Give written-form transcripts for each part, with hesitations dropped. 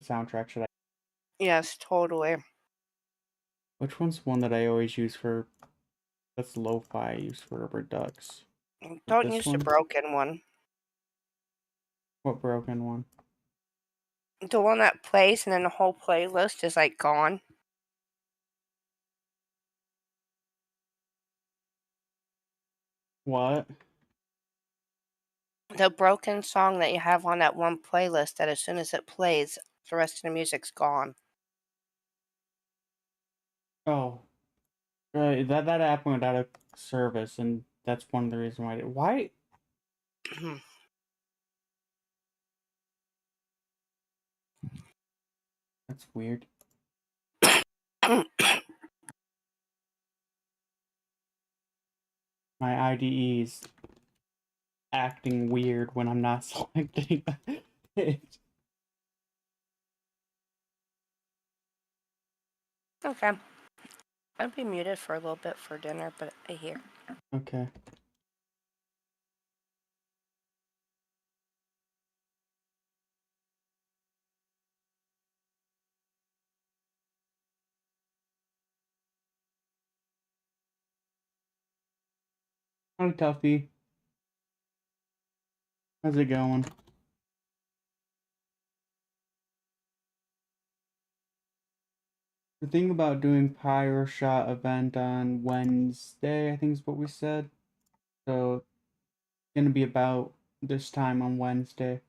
soundtrack should I? Yes, totally. Which one's one that I always use for? That's lo-fi. I use for rubber ducks. Don't This use the one? broken one. What broken one? The one that plays and then the whole playlist is like gone. What? The broken song that you have on that one playlist that as soon as it plays, the rest of the music's gone. Oh, that app went out of service, and that's one of the reasons why. Why? That's weird. My IDE's acting weird when I'm not selecting it. Okay. I'd be muted for a little bit for dinner, but I hear. Okay. Hi, Tuffy. How's it going? The thing about doing Pyro Shot event on Wednesday, I think is what we said. So, it's gonna be about this time on Wednesday.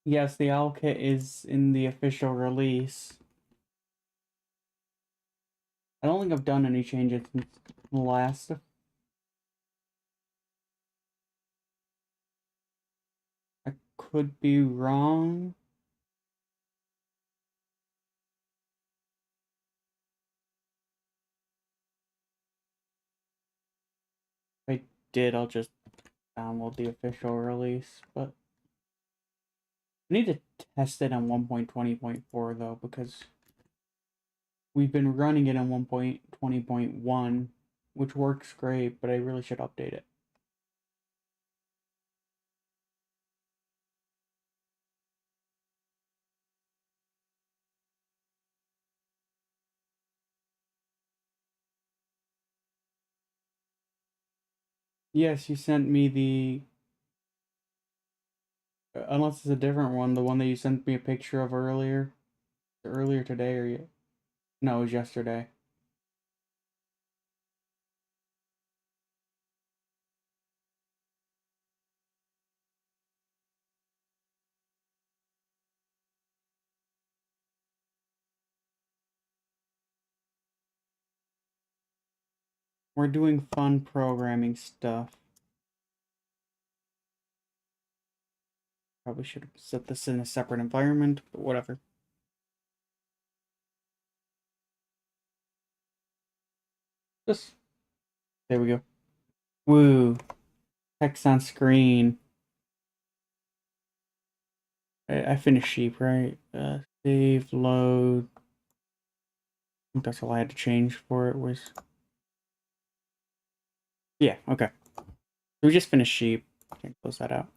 Yes, the owl kit is in the official release. I don't think I've done any changes since the last. I could be wrong. If I did, I'll just download the official release, but I need to test it on 1.20.4 though, because we've been running it on 1.20.1, which works great, but I really should update it. Yes, you sent me the... Unless it's a different one, the one that you sent me a picture of earlier. Earlier today, or... No, it was yesterday. We're doing fun programming stuff. Probably should have set this in a separate environment, but whatever. Just... There we go. Woo. Text on screen. I finished sheep, right? Save, load. I think that's all I had to change for it was... Yeah, okay. We just finished sheep. Can't close that out.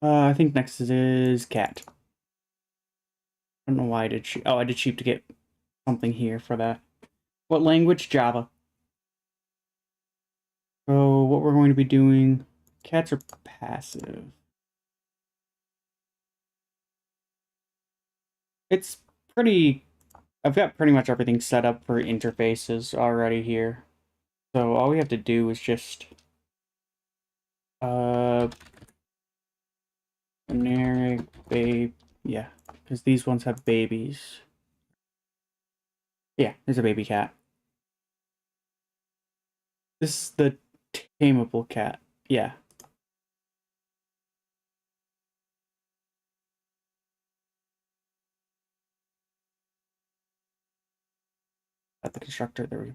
I think next is cat. I don't know why I did sheep. Oh, I did sheep to get something here for that. What language? Java. So what we're going to be doing... Cats are passive. It's pretty... I've got pretty much everything set up for interfaces already here. So all we have to do is just... Generic babe... Yeah, because these ones have babies. Yeah, there's a baby cat. This is the tameable cat. Yeah. At the constructor, there we go.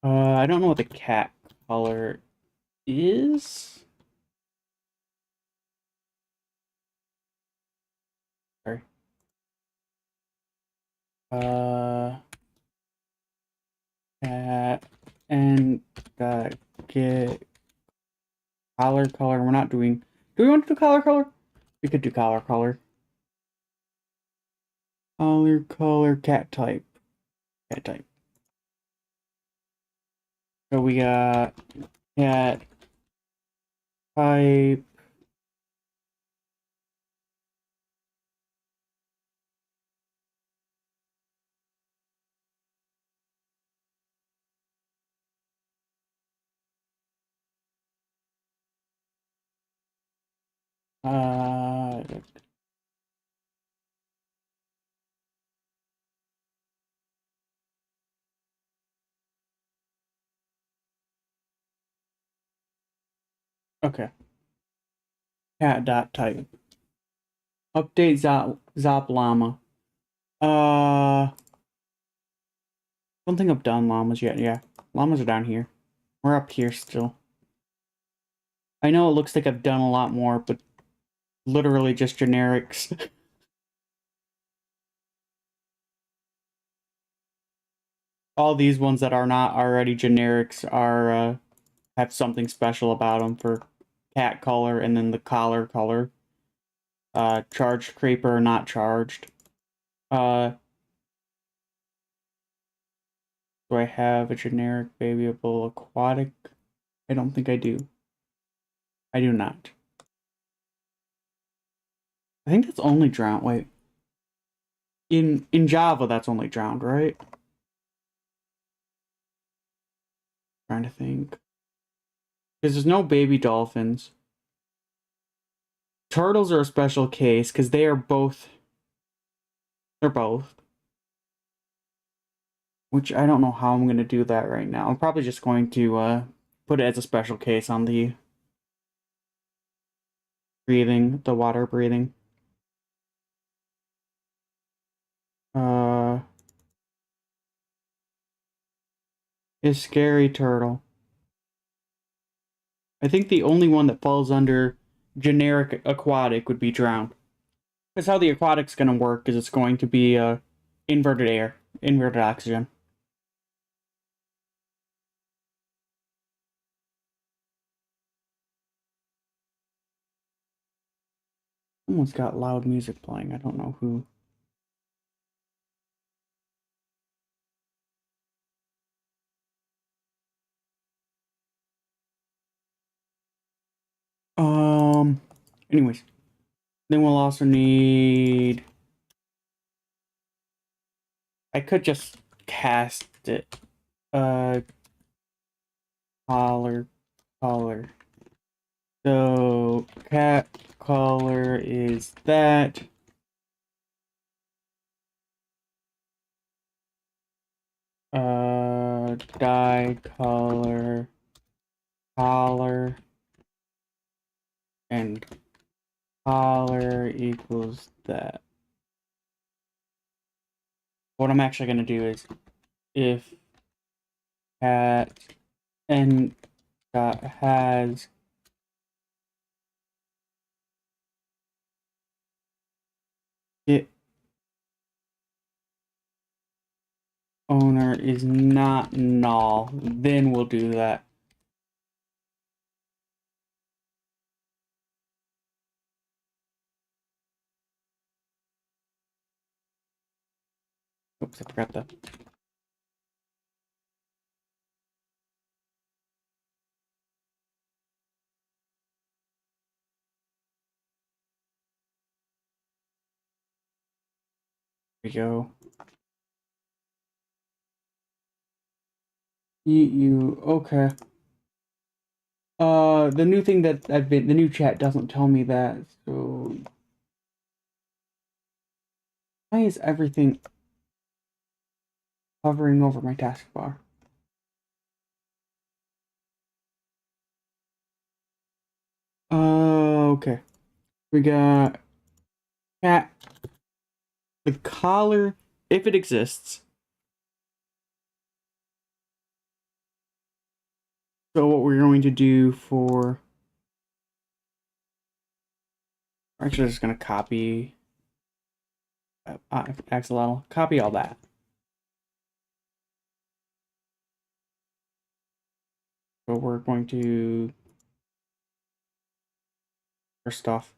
I don't know what the cat color is. Sorry. Cat and get color. We're not doing. Do we want to do color? We could do color. Color, cat type. Cat type. So we got cat type. Uh, okay. Cat dot type. Update Zop llama. Don't think I've done llamas yet. Yeah, llamas are down here. We're up here still. I know it looks like I've done a lot more, but literally just generics. All these ones that are not already generics are have something special about them for cat color and then the collar color. Charged creeper, not charged. Do I have a generic babyable aquatic? I don't think I do. I do not. I think that's only drowned. Wait. In Java, that's only drowned, right? Trying to think. Because there's no baby dolphins. Turtles are a special case because they are both. They're both. Which I don't know how I'm going to do that right now. I'm probably just going to put it as a special case on the breathing, the water breathing. Is scary turtle. I think the only one that falls under generic aquatic would be drowned. Because how the aquatic's going to work is it's going to be inverted air, inverted oxygen. Someone's got loud music playing. I don't know who. Anyways. Then we'll also need... I could just cast it. Color. So, cat color is that. Dye color. And color equals that. What I'm actually going to do is if cat and dot has it owner is not null, then we'll do that. Oops, I forgot that. There we go. You okay. The new thing that the new chat doesn't tell me that, so why is everything hovering over my taskbar? Okay. We got cat. The collar, if it exists. So what we're going to do for... We're actually just going to copy... accidental. Copy all that. So we're going to... First off,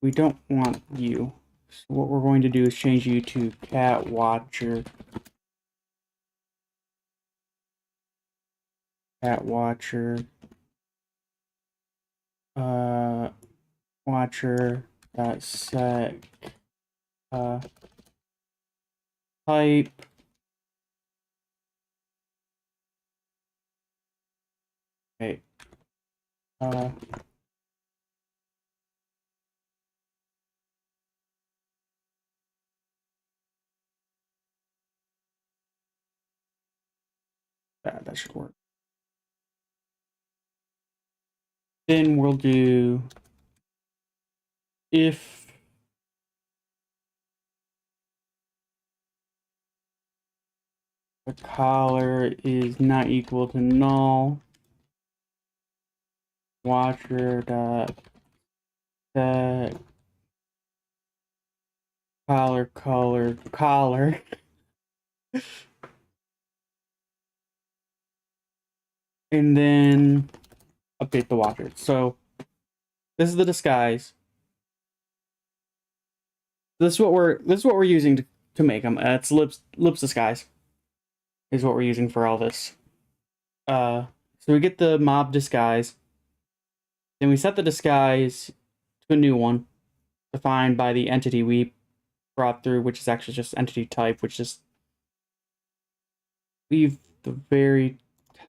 we don't want you. So what we're going to do is change you to cat watcher. Cat watcher. Watcher dot set type. Okay. That should work. Then we'll do if the collar is not equal to null, watcher dot set collar and then update the watcher. So this is the disguise. This is what we're using to make them. It's lips disguise is what we're using for all this. So we get the mob disguise. Then we set the disguise to a new one defined by the entity we brought through, which is actually just entity type, which is leave the very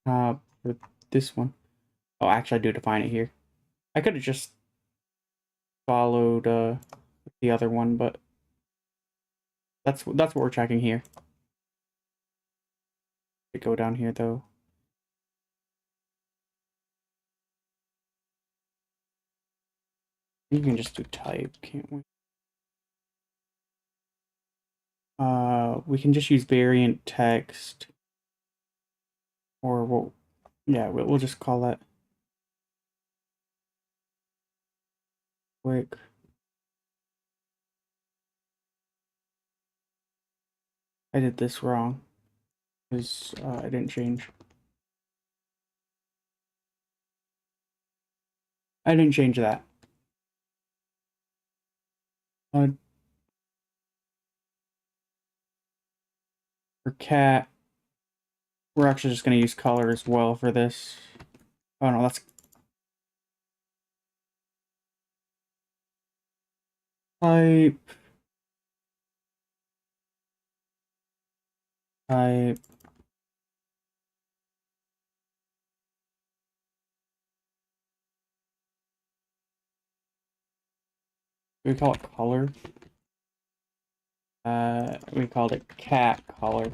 top for this one. Oh, actually I do define it here. I could have just followed the other one, but that's what we're checking here. To go down here though. You can just do type, can't we? We can just use variant text, or we'll just call that quick. I did this wrong because I didn't change. I didn't change that. For cat, we're actually just going to use color as well for this. Oh no, that's type. Type. We call it color. We called it cat color.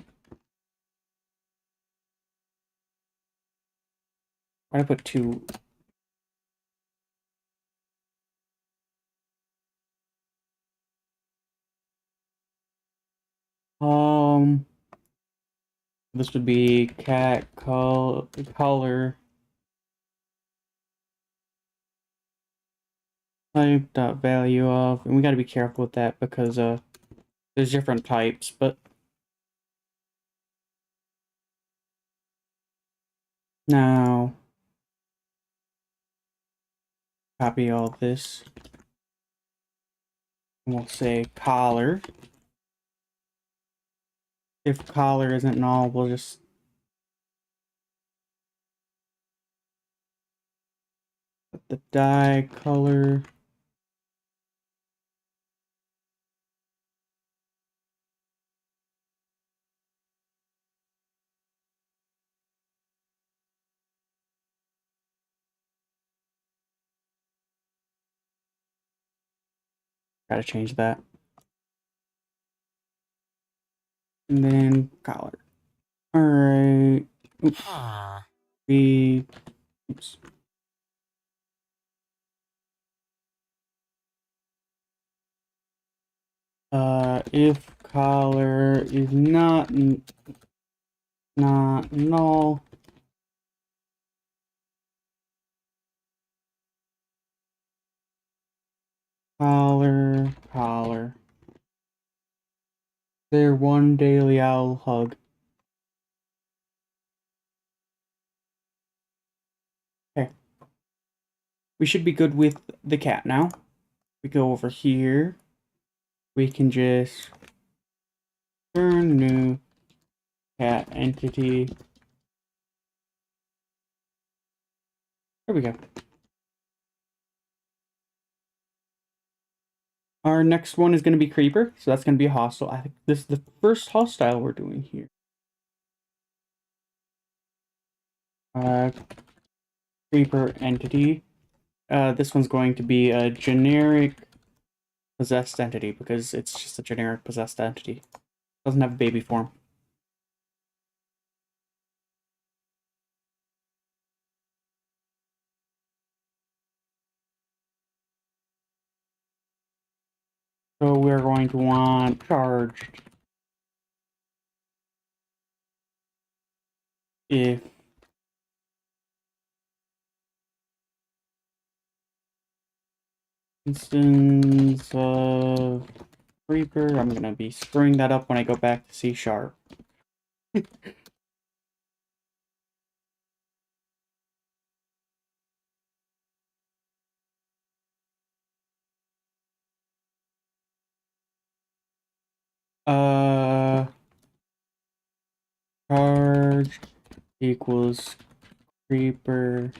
I'm gonna put 2. This would be cat color type dot value of, and we got to be careful with that because there's different types, but now copy all this and we'll say collar. If collar isn't null, we'll just put the dye color. Gotta change that. And then collar. Alright. Oops. Oops. If collar is not null, Collar. Their one daily owl hug. Okay. We should be good with the cat now. We go over here. We can just turn new cat entity. There we go. Our next one is going to be Creeper, so that's going to be a hostile. I think this is the first hostile we're doing here. Creeper entity. This one's going to be a generic possessed entity because it's just a generic possessed entity. Doesn't have a baby form. So we're going to want charged if instance of Creeper. I'm gonna be screwing that up when I go back to C#. Charged equals Creeper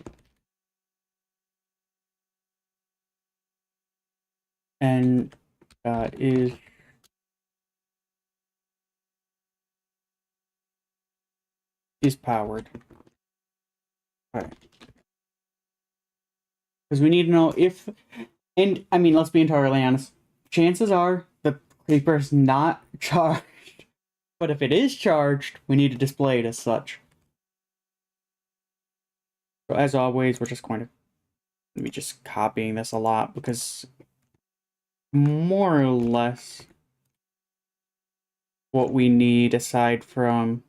and is powered. Alright. Because we need to know if, and I mean, let's be entirely honest. Chances are the Creeper is not charged, but if it is charged, we need to display it as such. So as always, we're just going to be just copying this a lot because more or less what we need aside from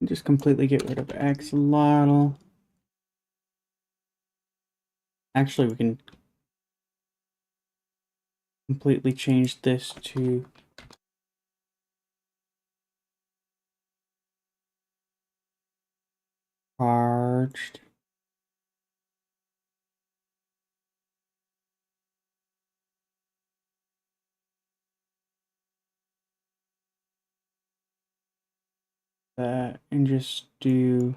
just completely get rid of axolotl. Actually, we can completely change this to charged. That and just do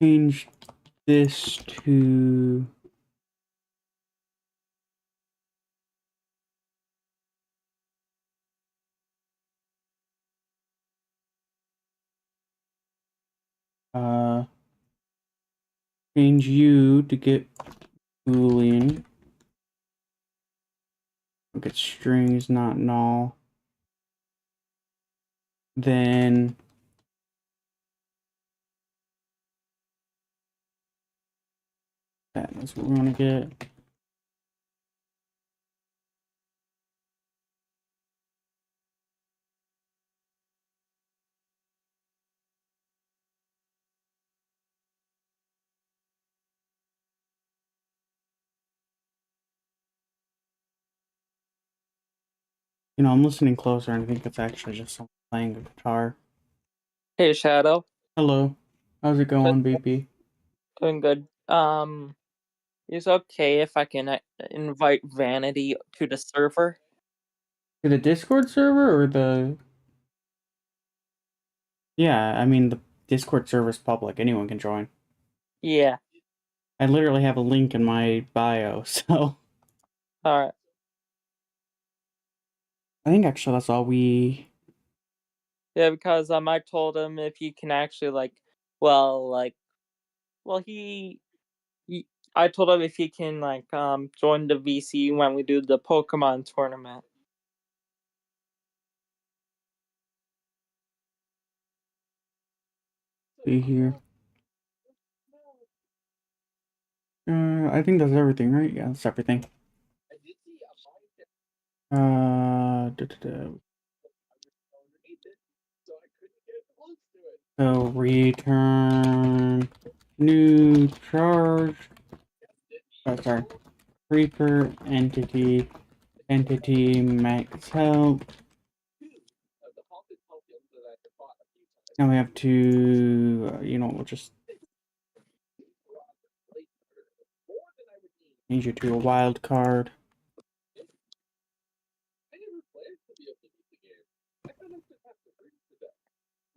change this to uh change you to get Boolean. Get strings, not null. Then that's what we're gonna get. You know, I'm listening closer and I think it's actually just someone playing a guitar. Hey, Shadow. Hello. How's it going, BP? Doing good. Is it okay if I can invite Vanity to the server? To the Discord server or the... Yeah, I mean, the Discord server is public. Anyone can join. Yeah. I literally have a link in my bio, so Alright. I think actually that's all we. Yeah, because I told him if he can actually well, he I told him if he can join the VC when we do the Pokemon tournament. See here. I think that's everything, right? Yeah, that's everything. So return new charge. Oh, sorry. Creeper entity max health. Now we have to, we'll just change it to a wild card.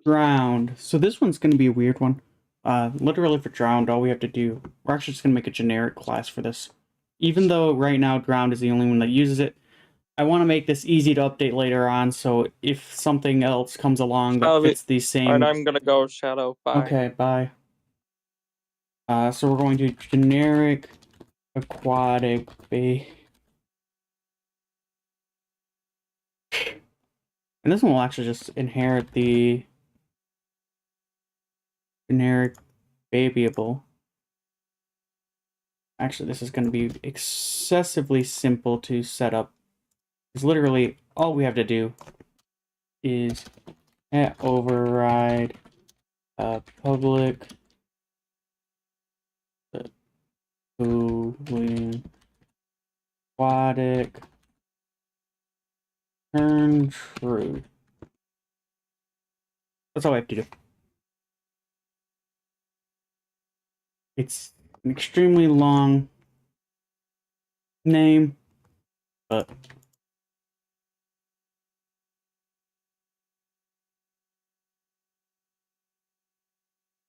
Drowned. So this one's going to be a weird one. Literally for drowned, all we have to do, we're actually just going to make a generic class for this. Even though right now drowned is the only one that uses it, I want to make this easy to update later on, so if something else comes along that fits the same... Alright, I'm gonna go, Shadow. Bye. Okay, bye. So we're going to generic aquatic base. And this one will actually just inherit the generic babyable. Actually, this is going to be excessively simple to set up. Because literally, all we have to do is override public boolean aquatic turn true. That's all we have to do. It's an extremely long name, but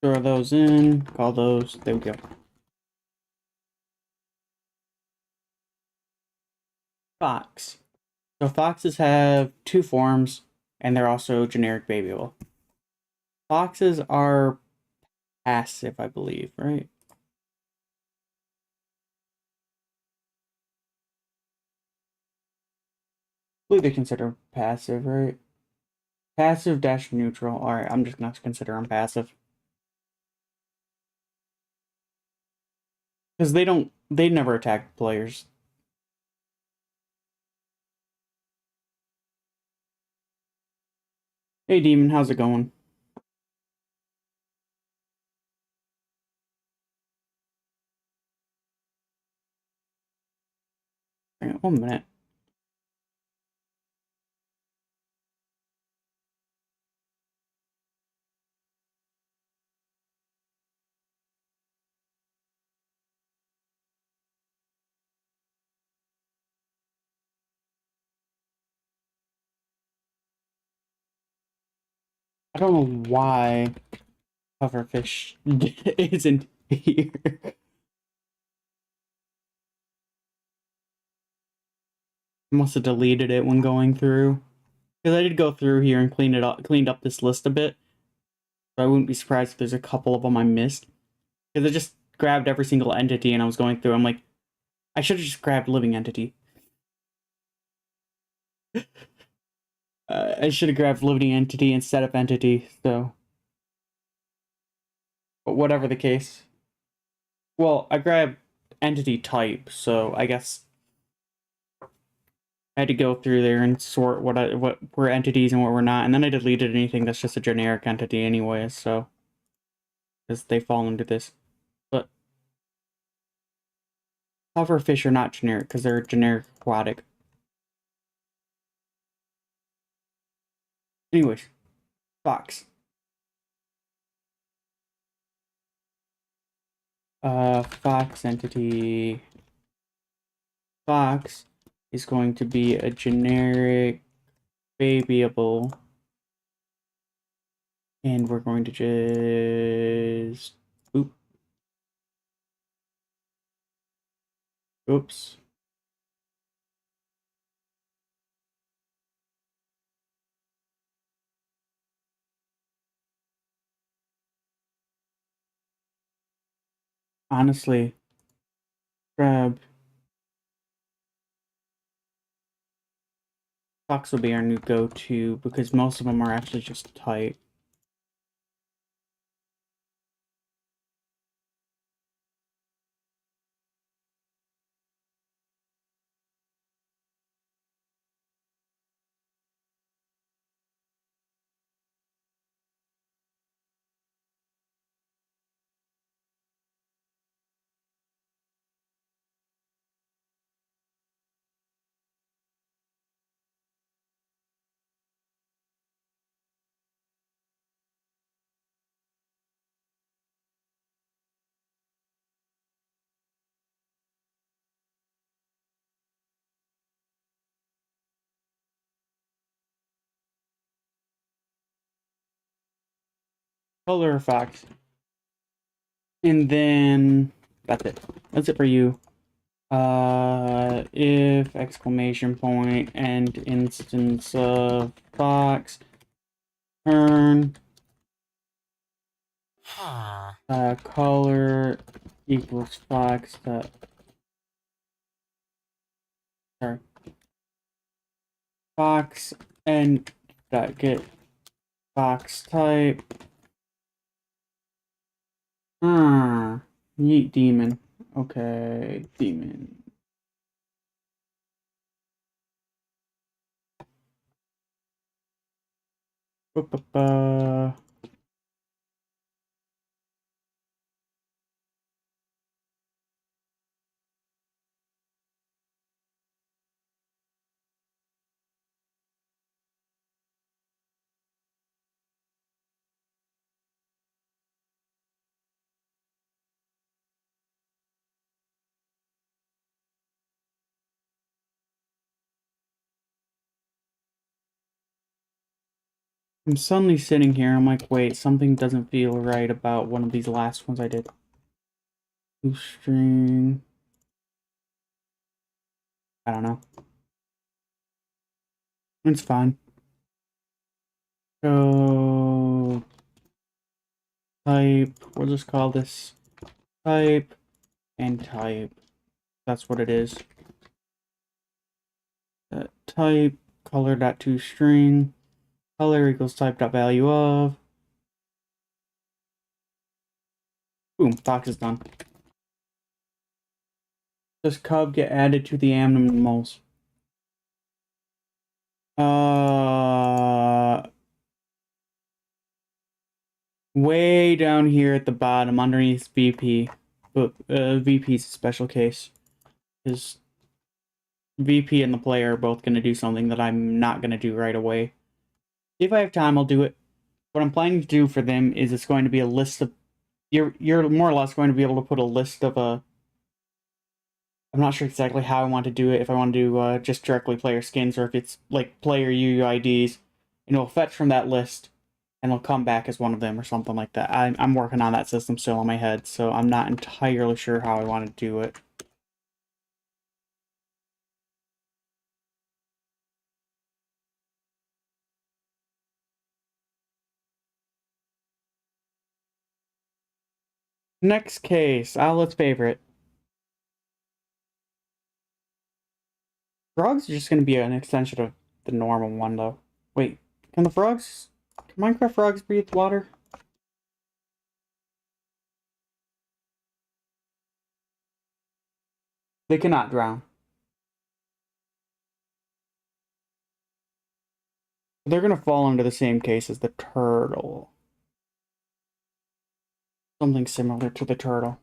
throw those in, call those, there we go. Fox. So foxes have two forms, and they're also generic babyable. Foxes are passive, I believe, right? I believe they consider passive, right? Passive dash neutral. Alright, I'm just gonna consider them passive. Because they never attack players. Hey Demon, how's it going? Hang on 1 minute. I don't know why pufferfish isn't here. Must have deleted it when going through. Because I did go through here and cleaned up this list a bit. So I wouldn't be surprised if there's a couple of them I missed. Because I just grabbed every single entity and I was going through. I'm like, I should have just grabbed living entity. I should have grabbed living entity instead of entity, so. But whatever the case. Well, I grabbed entity type, so I guess I had to go through there and sort what were entities and what were not, and then I deleted anything that's just a generic entity anyways, so. Because they fall into this. But pufferfish are not generic, because they're generic aquatic. Anyways, fox. Fox entity. Fox is going to be a generic babyable. And we're going to just... Oop. Oops. Honestly, grab Fox will be our new go-to because most of them are actually just tight. Color Fox. And then that's it. That's it for you. If exclamation point and instance of Fox turn color equals Fox sorry Fox and get Fox type. Yeet demon. Okay, demon. Ba-ba-ba. I'm suddenly sitting here, I'm like, wait, something doesn't feel right about one of these last ones I did. String. I don't know. It's fine. So type, we'll just call this type and type. That's what it is. Type color.toString. Color equals type.value of. Boom, Fox is done. Does cub get added to the animals? Way down here at the bottom, underneath VP. But VP is a special case. Because VP and the player are both going to do something that I'm not going to do right away. If I have time, I'll do it. What I'm planning to do for them is it's going to be a list of... You're more or less going to be able to put a list of I'm not sure exactly how I want to do it, if I want to do just directly player skins, or if it's like player UUIDs, and it'll fetch from that list, and it'll come back as one of them, or something like that. I'm working on that system still in my head, so I'm not entirely sure how I want to do it. Next case, Owlet's favorite. Frogs are just going to be an extension of the normal one, though. Wait, can Minecraft frogs breathe water? They cannot drown. They're going to fall under the same case as the turtle. Something similar to the turtle.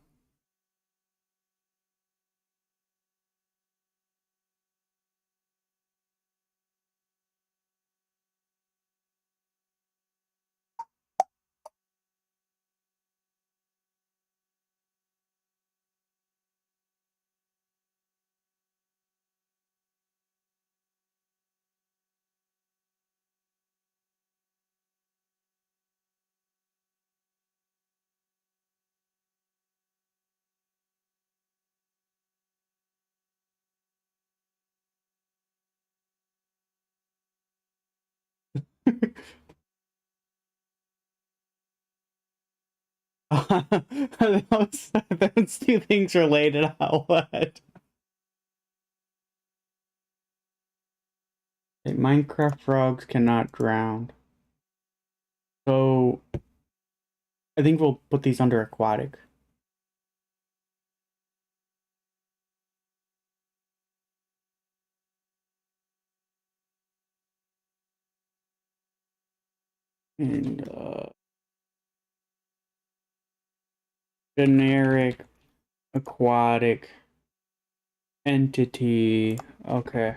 those two things related, owlet. Okay, Minecraft frogs cannot drown. So I think we'll put these under aquatic. And generic aquatic entity. Okay.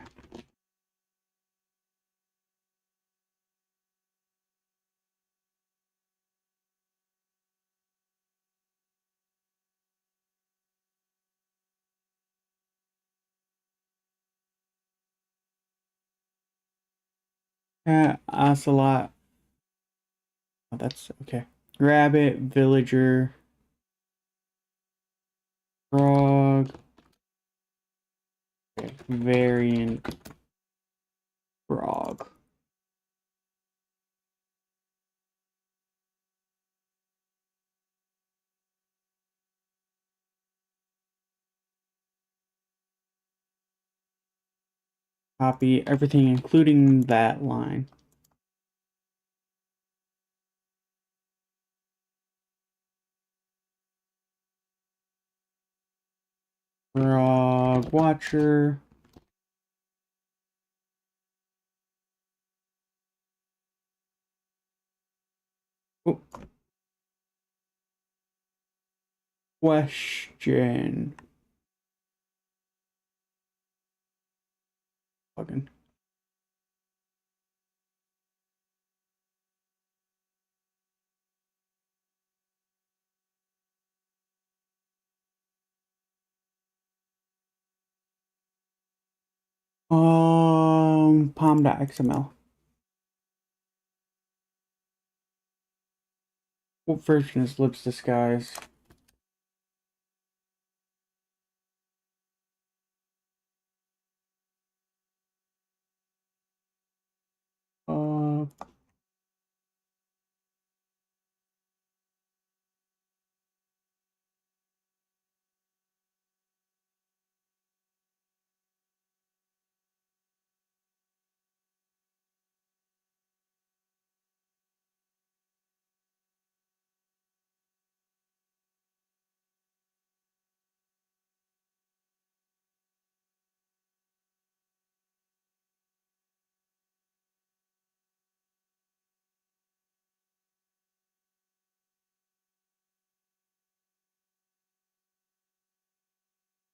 Ocelot. Oh, that's okay. Rabbit, villager, frog. Okay. Variant frog. Copy everything, including that line. Frog watcher. Oh. Question. Plugin. Pom.xml. What version is Lips Disguise? Uh,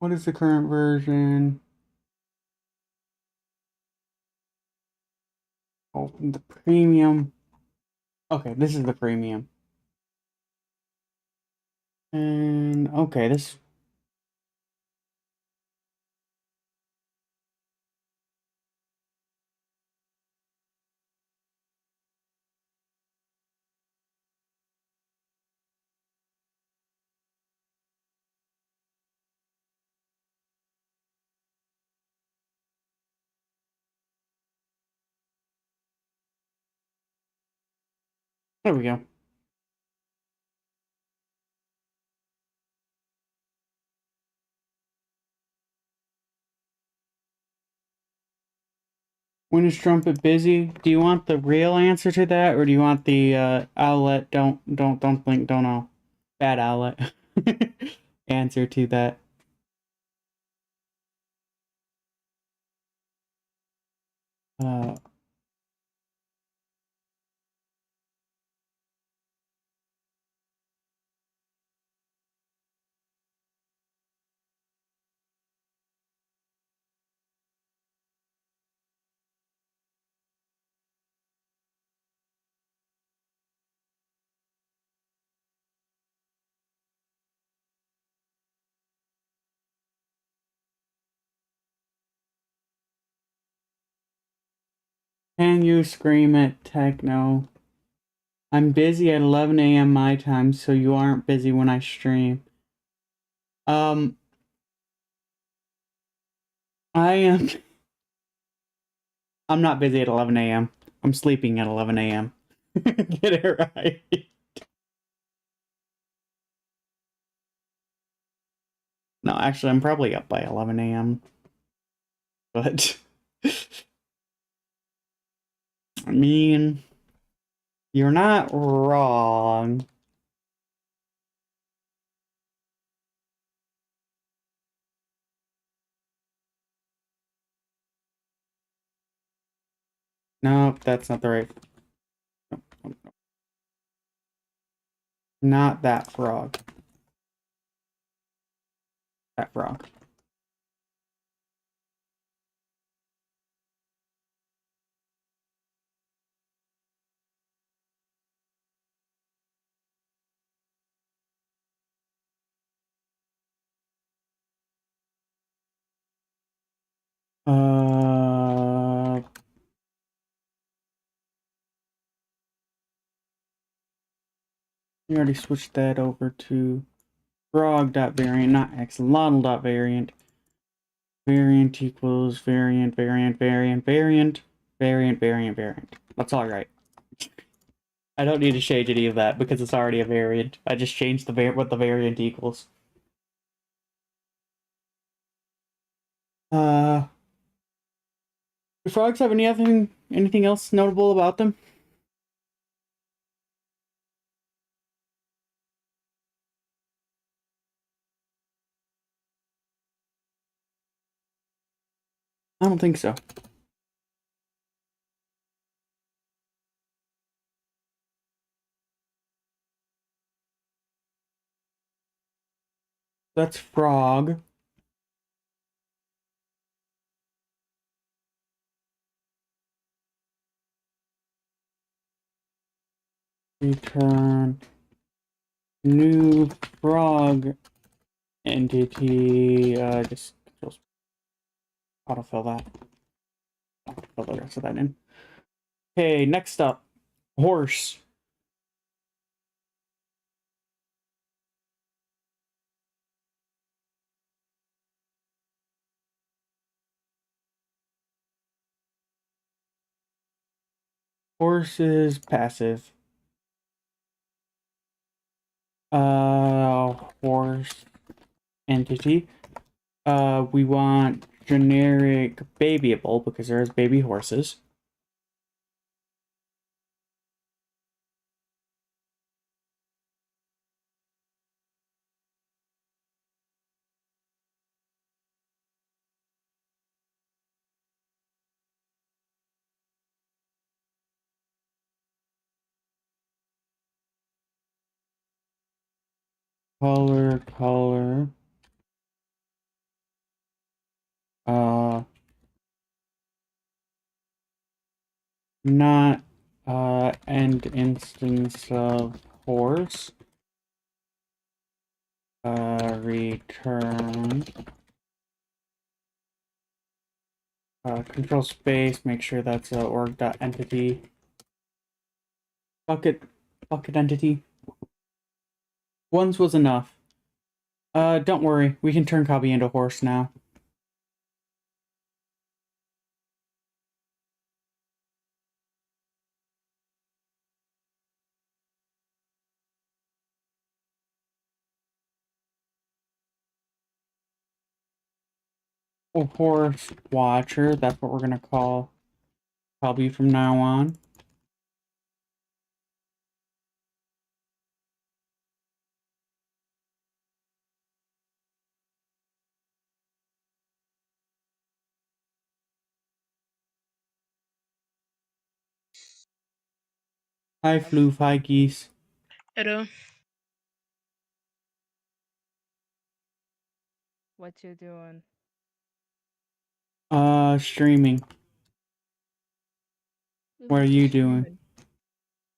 what is the current version? Oh, the premium. Okay, this is the premium. And okay, this. There we go. When is trumpet busy? Do you want the real answer to that, or do you want the owlet? Don't blink, don't know. Bad owlet. Answer to that. Uh, can you scream at techno? I'm busy at 11 a.m. my time, so you aren't busy when I stream. I am. I'm not busy at 11 a.m. I'm sleeping at 11 a.m. Get it right. No, actually, I'm probably up by 11 a.m. But, I mean, you're not wrong. Nope, that's not the right. Nope, nope, nope. Not that frog. That frog. We already switched that over to frog.variant, not axolotl.variant. Variant equals variant. That's all right. I don't need to change any of that because it's already a variant. I just changed what the variant equals. Do frogs have anything else notable about them? I don't think so. That's frog. Return new frog entity. Just autofill that. I'll fill the rest of that in. Okay, next up, horse. Horse is passive. Horse entity. We want generic babyable because there's baby horses. Color. Not end instance of horse. Return. Control space, make sure that's org.entity. Bucket entity. Once was enough. Don't worry, we can turn copy into horse now. Horse watcher, that's what we're gonna call copy from now on. Hi Floof, hi Geese. Hello. What you doing? Streaming. What are you doing?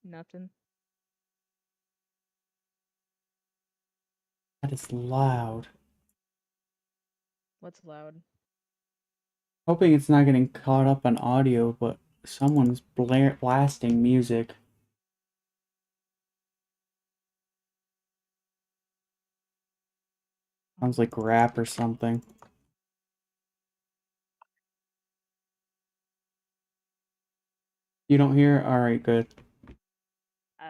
Nothing. That is loud. What's loud? Hoping it's not getting caught up on audio, but someone's blasting music. Sounds like rap or something. You don't hear? All right, good. Uh,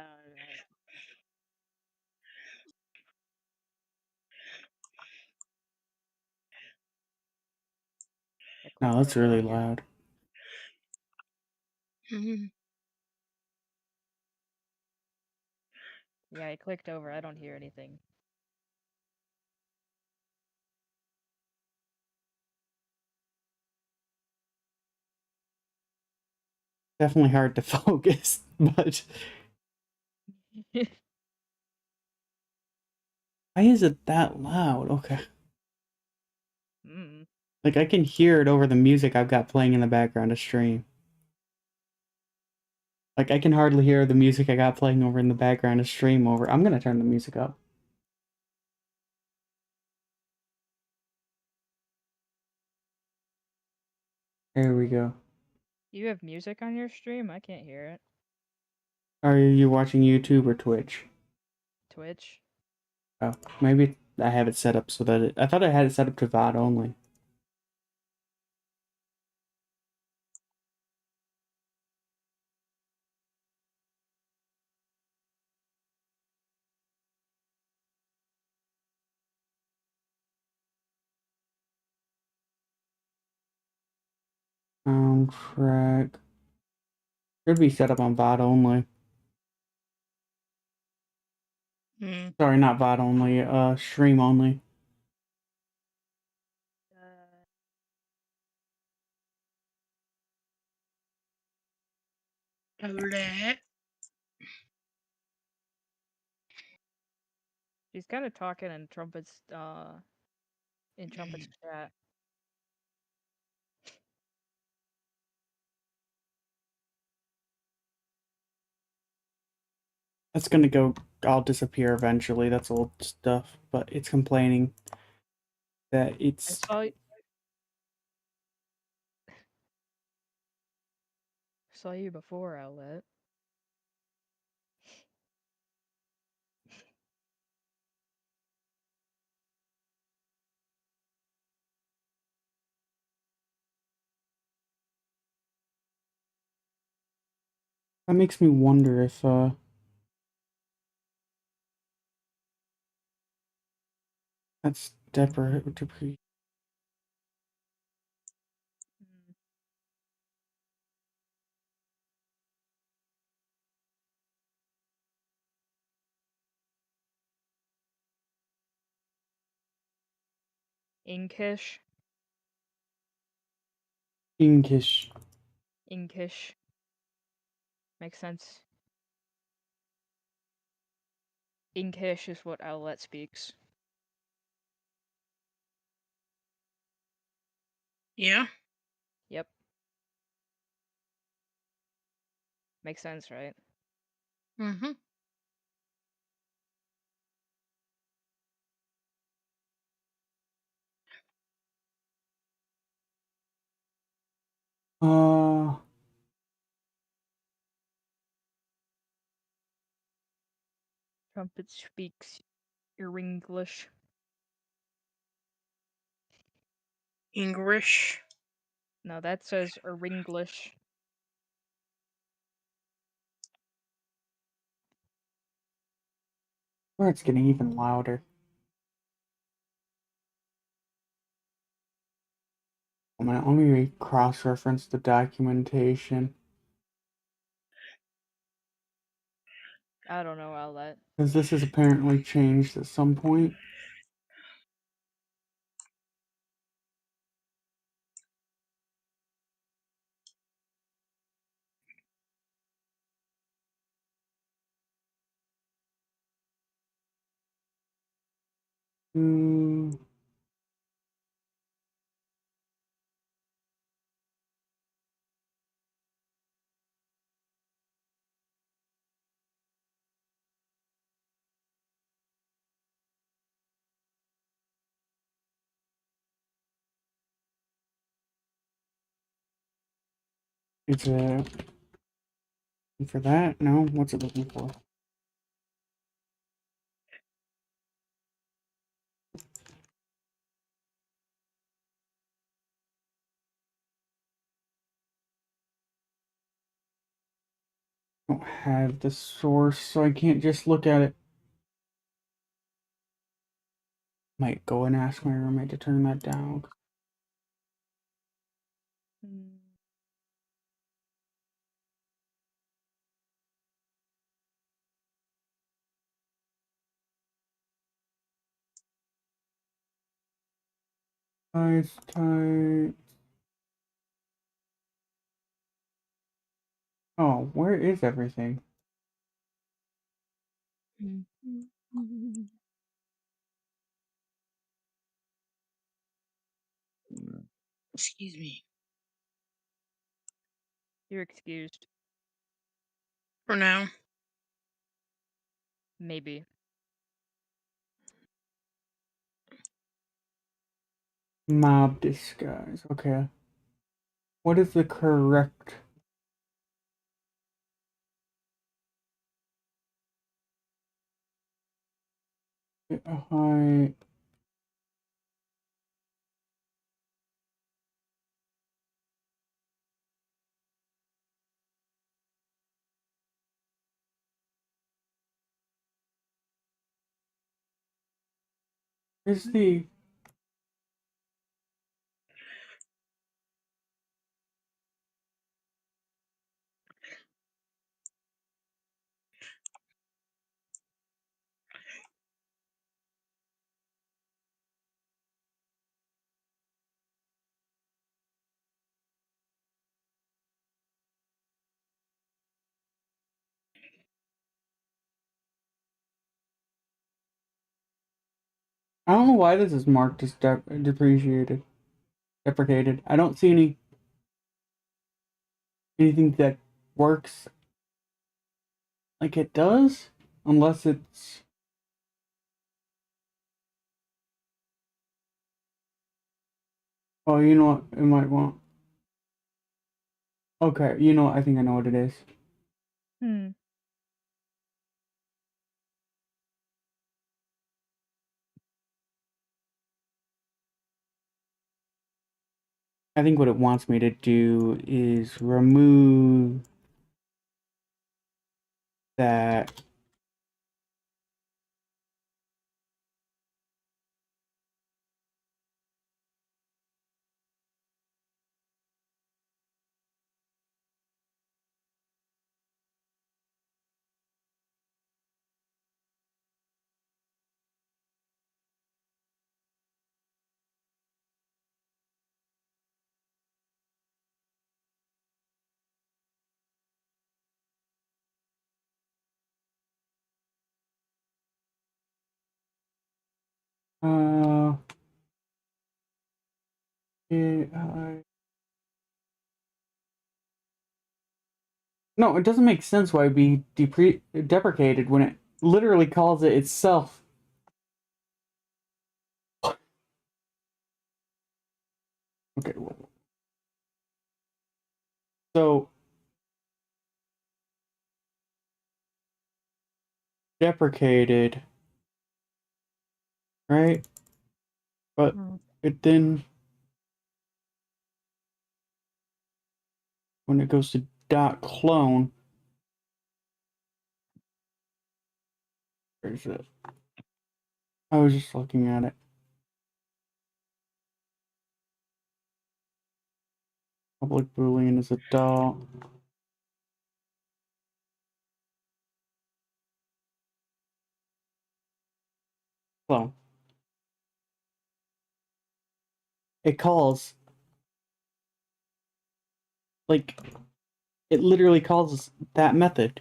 I No, clicked that's over, I really don't hear. loud. Mhm. Yeah, I clicked over, I don't hear anything. Definitely hard to focus, but why is it that loud? Okay. Mm. Like, I can hear it over the music I've got playing in the background of stream. Like, I can hardly hear the music I got playing over in the background of stream over. I'm gonna turn the music up. There we go. You have music on your stream? I can't hear it. Are you watching YouTube or Twitch? Twitch? Oh, maybe I have it set up so that I thought I had it set up to VOD only. Soundtrack. Should be set up on VOD only. Mm. Sorry, not VOD only, stream only. Owlet. She's kind of talking in Trumpet's chat. That's gonna go, I'll disappear eventually, that's old stuff, but it's complaining that I it's... saw you before, Owlet. That makes me wonder if, that's depre... Mm. Inkish? Inkish. Inkish. Makes sense. Inkish is what Owlet speaks. Yeah. Yep. Makes sense, right? Mm-hmm. Uh... Trumpet speaks English. English. No, that says English. Where it's getting even louder. Let me cross-reference the documentation. I don't know, Owlet. Because this is apparently changed at some point. Hmm. It's a... for that? No? What's it looking for? don't have the source, so I can't just look at it. Might go and ask my roommate to turn that down. Hmm. Nice tight. Oh, where is everything? Excuse me. You're excused. For now. Maybe. Mob disguise. Okay. What is the correct? Height. Is the I don't know why this is marked as depreciated, deprecated. I don't see anything that works like it does, unless it's. Oh, you know what? It might want. Okay, you know what? I think I know what it is. Hmm. I think what it wants me to do is remove that. Uh, AI. No, it doesn't make sense why it'd be deprecated when it literally calls it itself. Okay, well, so deprecated, right? But Hmm. it then, when it goes to .clone, where is it? I was just looking at it. Public Boolean is a dot. Clone. It calls, like, it literally calls that method.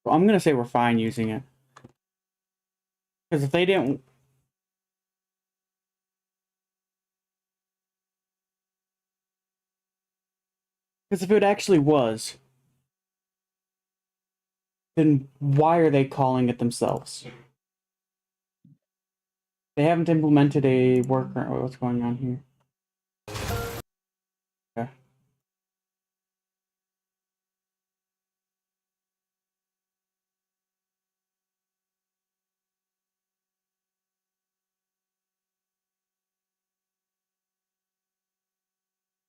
Well, I'm gonna say we're fine using it. Because if they didn't. Because if it actually was, then why are they calling it themselves? They haven't implemented a worker. Oh, what's going on here? Okay.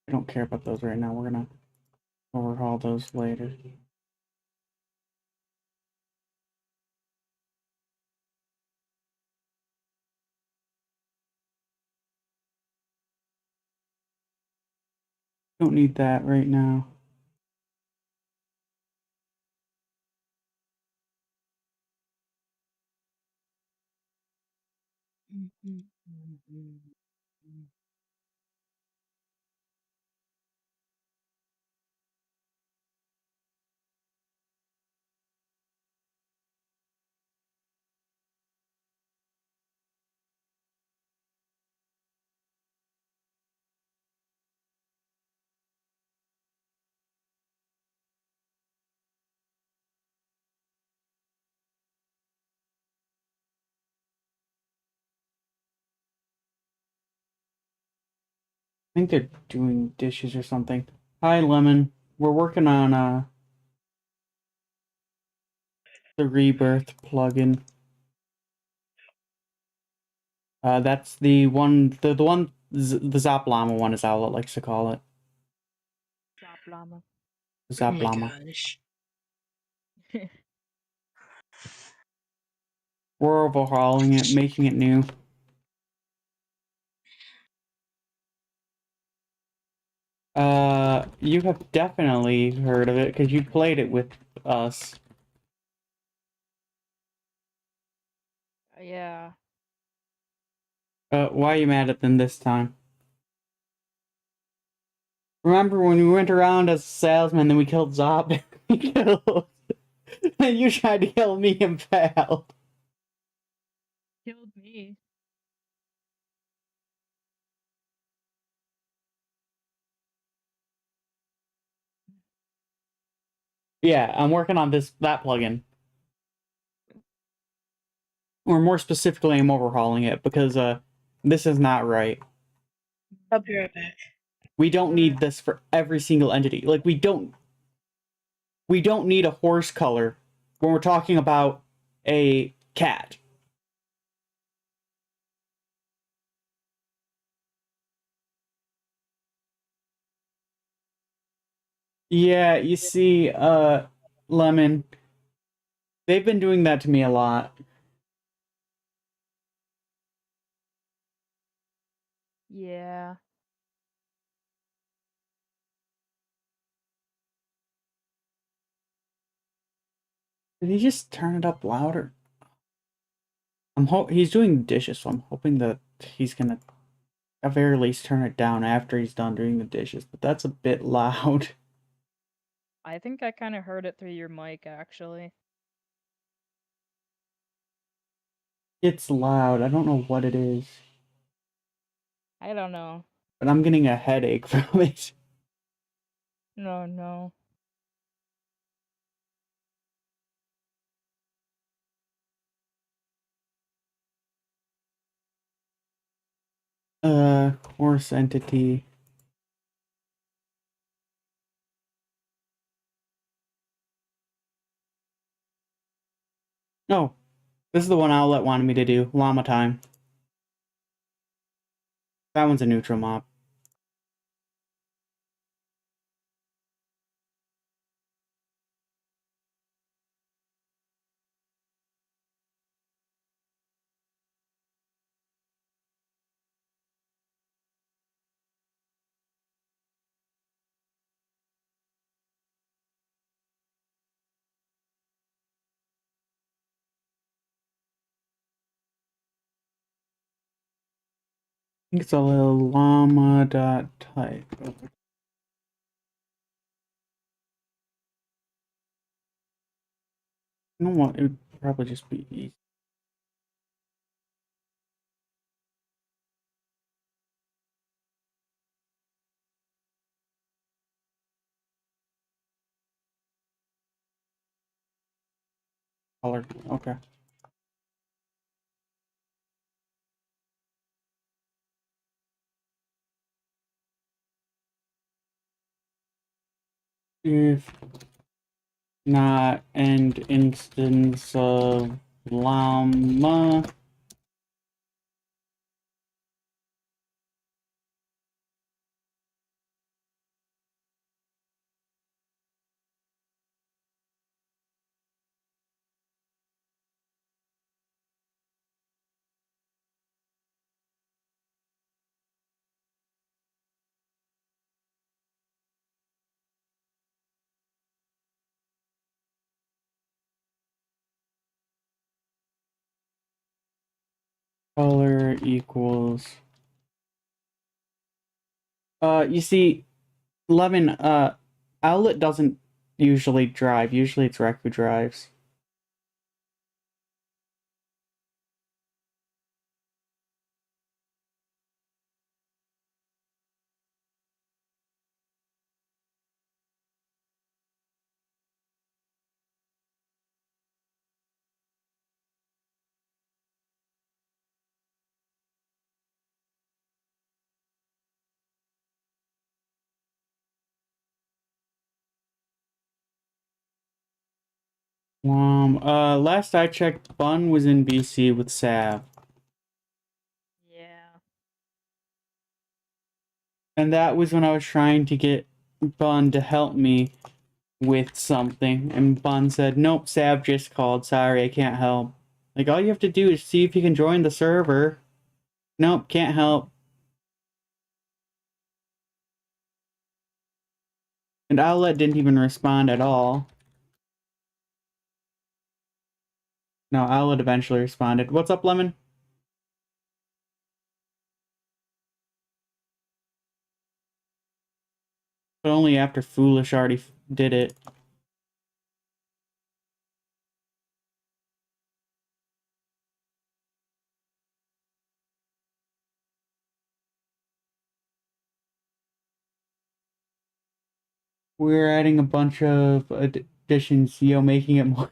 I don't care about those right now. We're gonna overhaul those later. Don't need that right now. I think they're doing dishes or something. Hi, Lemon. We're working on the Rebirth plugin. That's the one, the one, the Zap Llama one, as Owlet likes to call it. Zap llama. Zap Oh my Llama. gosh. We're overhauling it, making it new. You have definitely heard of it because you played it with us. Yeah. Why are you mad at them this time? Remember when we went around as a salesman, then we killed Zop? And you tried to kill me and failed. Killed me. Yeah, I'm working on that plugin. Or more specifically, I'm overhauling it because this is not right. I'll be right back. We don't need this for every single entity. Like we don't need a horse color when we're talking about a cat. Yeah, you see, Lemon, they've been doing that to me a lot. Yeah. Did he just turn it up louder? He's doing dishes, so I'm hoping that he's gonna at very least turn it down after he's done doing the dishes, but that's a bit loud. I think I kind of heard it through your mic, actually. It's loud. I don't know what it is, I don't know. but I'm getting a headache from it. No, no. Horse entity. No, this is the one Owlet wanted me to do. Llama time. That one's a neutral mob. I think it's a little llama.type. You know what? It would probably just be easy. Color. Okay. If not end instance of llama. color equals. You see, Lemon, Owlet doesn't usually drive. Usually it's Rec who drives. Last I checked, Bun was in BC with Sav. Yeah. And that was when I was trying to get Bun to help me with something. And Bun said, nope, Sav just called. Sorry, I can't help. Like, all you have to do is see if you can join the server. Nope, can't help. And Owlet didn't even respond at all. No, Owlet eventually responded. What's up, Lemon? But only after Foolish already did it. We're adding a bunch of additions, yo, making it more.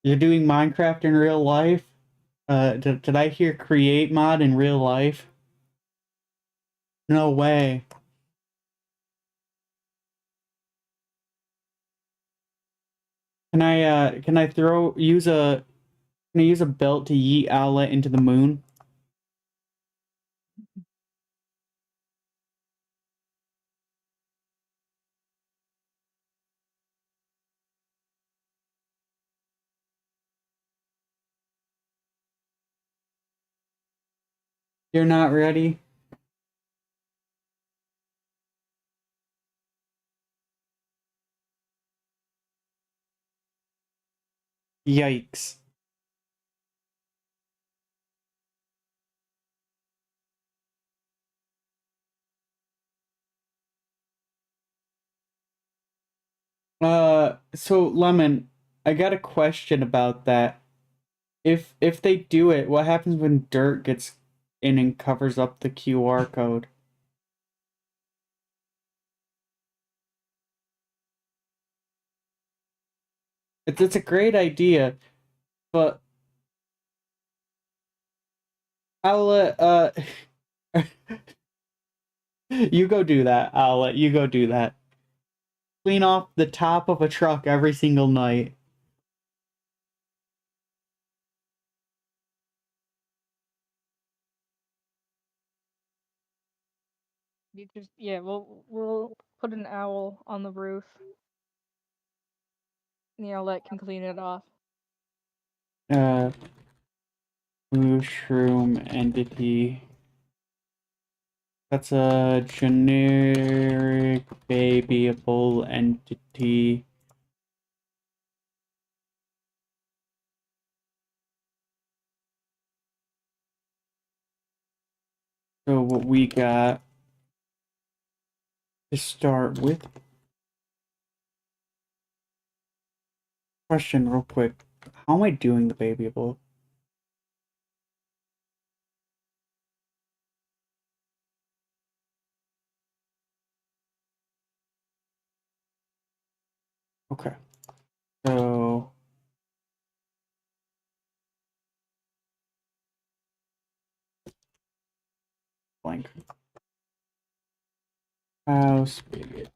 You're doing Minecraft in real life? Did I hear create mod in real life? No way. Can I use a belt to yeet Owlet into the moon? You're not ready? Yikes. So Lemon, I got a question about that. If they do it, what happens when dirt gets in and covers up the QR code? It's a great idea, but Owlet, you go do that, Owlet, you go do that. Clean off the top of a truck every single night. You just we'll put an owl on the roof. And the owlet can clean it off. Mushroom entity. That's a generic babyable entity. So what we got to start with. Question real quick. How am I doing the babyable? Okay. So blank. House baby.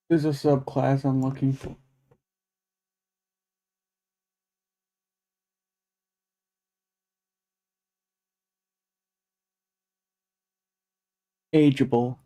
There's a subclass I'm looking for. Ageable.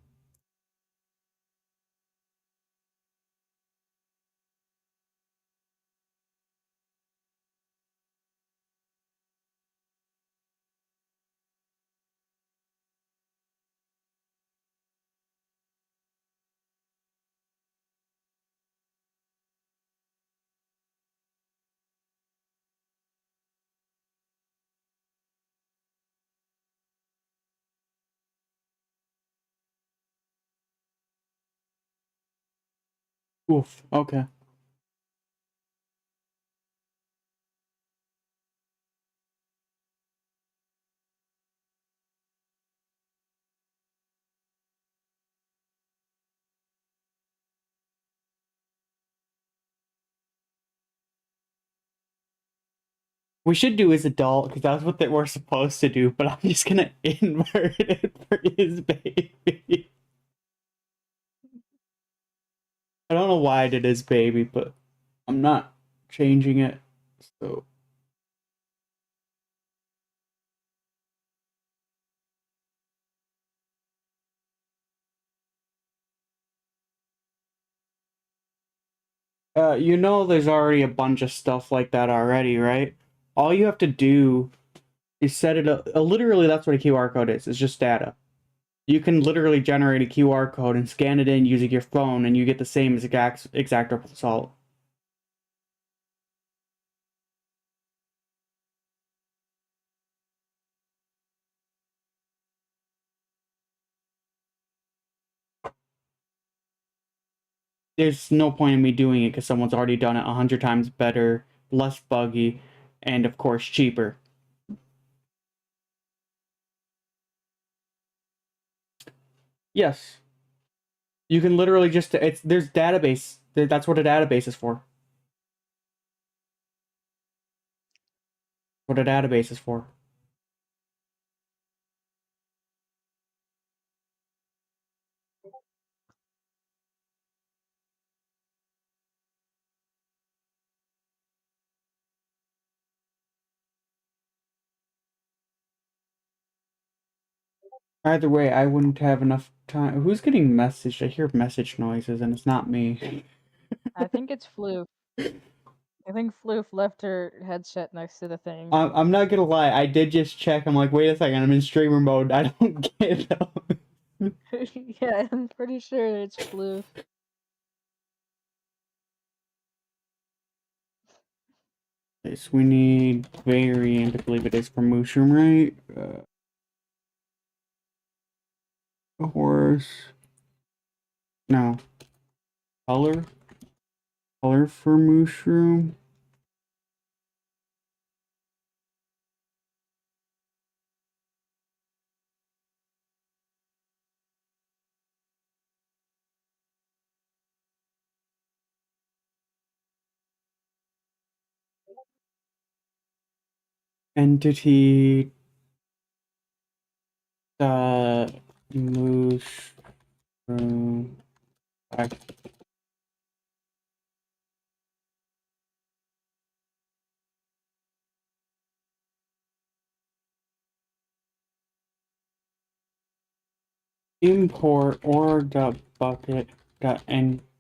Oof. Okay. We should do his adult because that's what they were supposed to do, but I'm just gonna invert it for his baby. I don't know why I did his baby, but I'm not changing it. So you know there's already a bunch of stuff like that already, right? All you have to do is set it up. Literally, that's what a QR code is. It's just data. You can literally generate a QR code and scan it in using your phone, and you get the same as exact result. There's no point in me doing it because someone's already done it 100 times better, less buggy, and of course cheaper. Yes. You can literally just there's database. That's what a database is for. What a database is for. Either way, I wouldn't have enough time. Who's getting messaged? I hear message noises, and it's not me. I think it's Floof. I think Floof left her headset next to the thing. I'm not gonna lie. I did just check. I'm like, wait a second. I'm in streamer mode. I don't get it. Yeah, I'm pretty sure it's Floof. Okay, so we need variant. I believe it is for mushroom, right? A horse. No. Color. Color for mushroom. Entity. Mushroom. Import org.bucket.entity.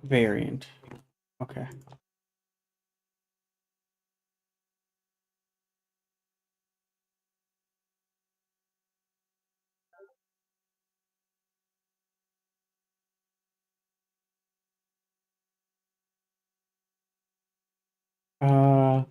Variant. Okay. Uh,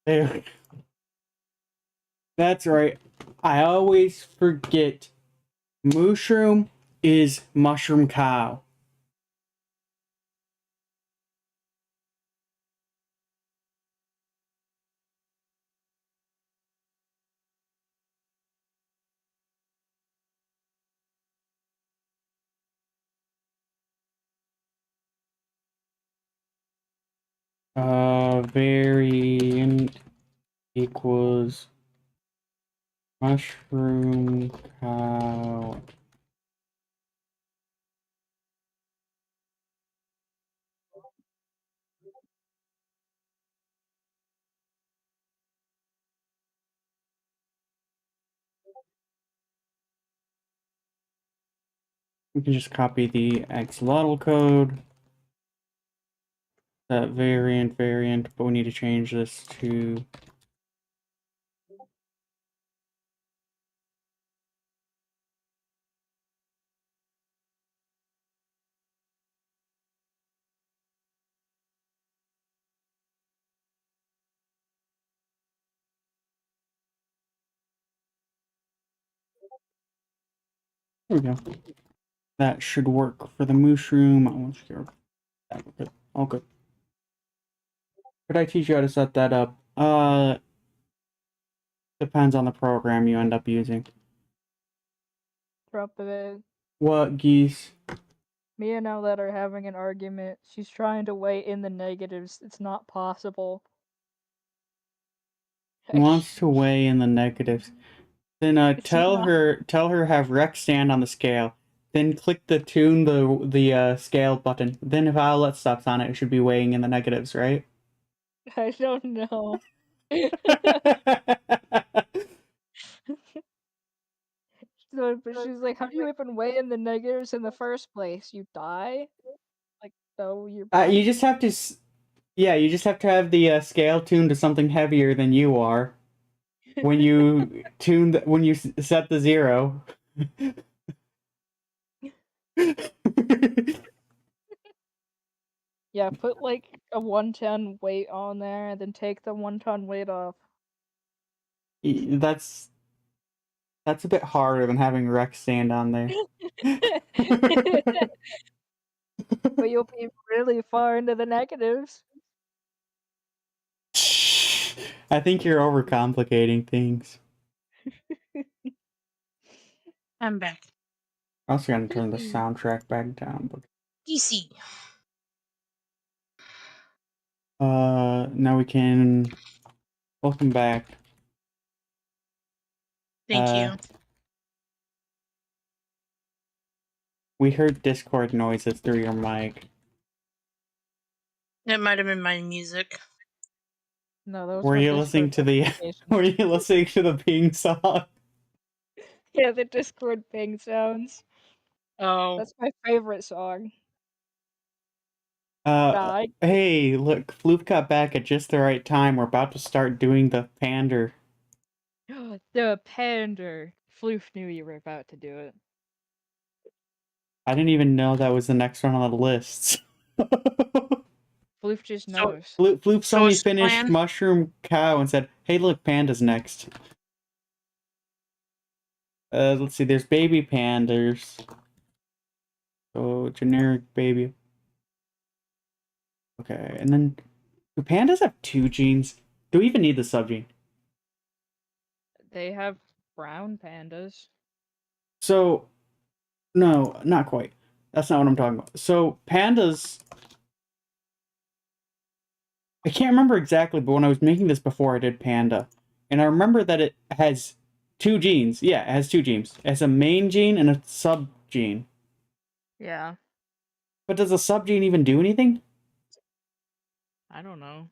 there. That's right. I always forget. Mushroom is mushroom cow. Variant equals mushroom cow We can just copy the axolotl code. That variant, but we need to change this to there we go. That should work for the mushroom. I want you to get all good. Could I teach you how to set that up? Depends on the program you end up using. Drop it. What, geese? Me and Owlet are having an argument. She's trying to weigh in the negatives. It's not possible. Wants to weigh in the negatives. Then It's tell not. her have Rex stand on the scale. Then click the tune the scale button. Then if Owlet stops on it, it should be weighing in the negatives, right? I don't know. So, but she's like, how do you even weigh in the negatives in the first place? You die? Like, no, your body. You just have to. You just have to have the scale tuned to something heavier than you are. When you when you set the 0. Yeah, put like a 1-ton weight on there, and then take the 1-ton weight off. That's a bit harder than having Rex stand on there. But you'll be really far into the negatives. I think you're overcomplicating things. I'm back. I also gotta turn the soundtrack back down. But DC. now we can. Welcome back. Thank you. We heard Discord noises through your mic. That might have been my music. No, that was Were my you Discord listening to the? notification. Were you listening to the ping song? Yeah, the Discord ping sounds. Oh. That's my favorite song. Die. Hey, look, Floop got back at just the right time. We're about to start doing the pander. The pander. Floof knew you were about to do it. I didn't even know that was the next one on the list. Floof just knows. Floop saw So me what's the finish plan? Mushroom Cow and said, hey, look, Panda's next. Let's see, there's baby pandas. So, generic baby. Okay, and then, do pandas have 2 genes? Do we even need the subgene? They have brown pandas. So, no, not quite. That's not what I'm talking about. So, pandas... I can't remember exactly, but when I was making this before, I did panda. And I remember that it has 2 genes. Yeah, it has 2 genes. It has a main gene and a subgene. Yeah. But does a subgene even do anything? I don't know.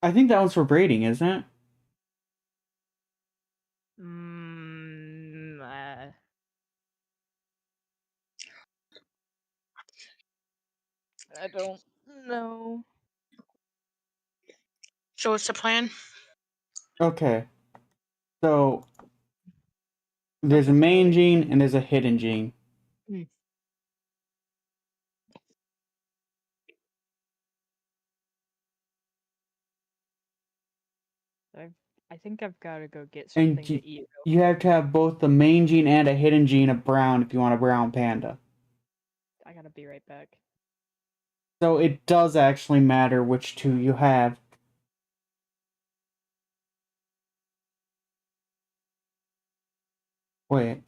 I think that one's for breeding, isn't it? I don't know. So what's the plan? Okay. So, there's a Nothing's main really- gene and there's a hidden gene. I think I've got to go get something And to eat. you have to have both the main gene and a hidden gene of brown if you want a brown panda. I gotta be right back. So it does actually matter which 2 you have. Wait.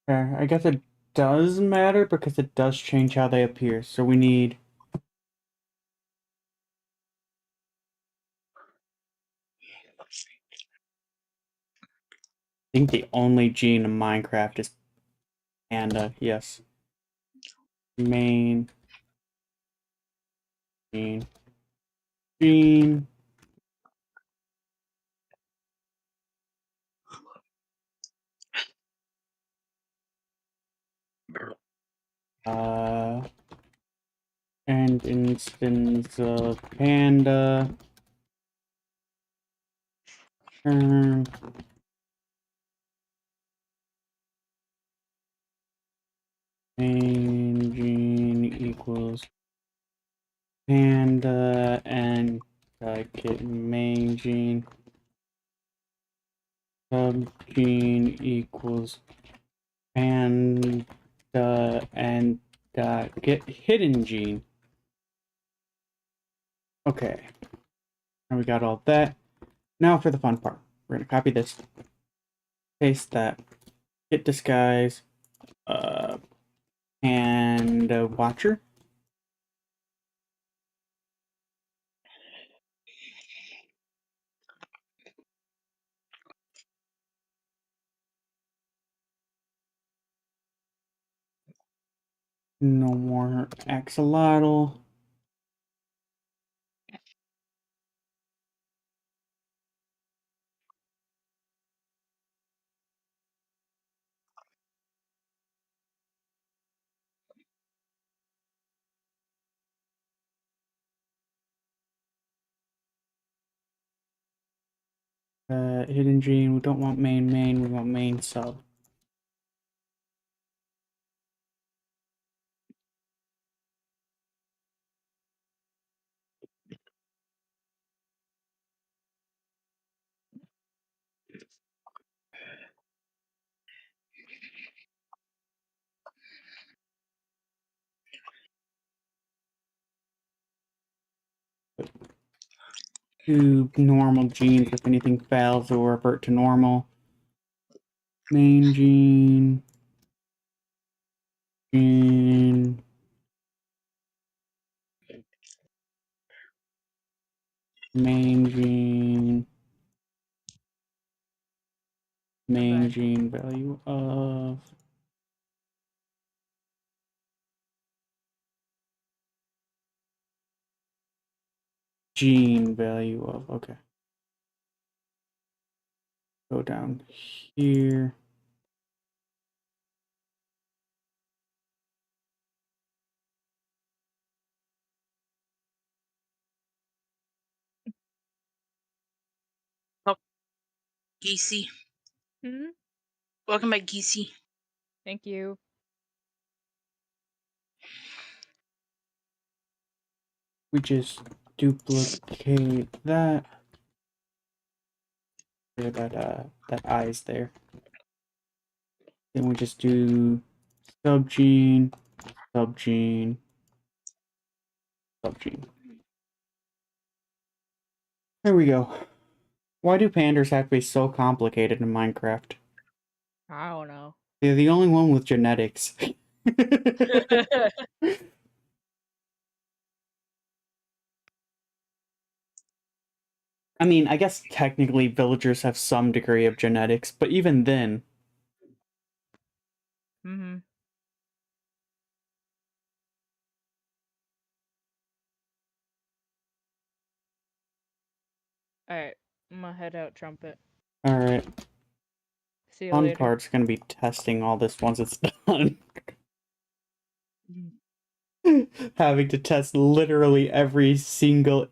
I guess it does matter because it does change how they appear. So we need I think the only gene in Minecraft is panda. Yes. Main gene. Gene. And instance of panda. Term. Main gene equals panda and get main gene. Subgene equals panda and get hidden gene. Okay. Now we got all that. Now for the fun part. We're gonna copy this, paste that, hit disguise, and watcher. No more axolotl. Hidden gene. We don't want main main. We want main sub. To normal genes. If anything fails, it will revert to normal. Main gene. Gene. Main gene. Main Okay. gene value of gene value of. Okay. Go down here. Geesey. Hmm? Welcome back, Geesey. Thank you. We just duplicate that. Where that eye is there. Then we just do subgene, subgene, subgene. There we go. Why do pandas have to be so complicated in Minecraft? I don't know. They're the only one with genetics. I mean, I guess technically villagers have some degree of genetics, but even then, Mm-hmm. Alright. I'm gonna head out, Trumpet. alright. See you Fun later. part's gonna be testing all this once it's done. Having to test literally every single.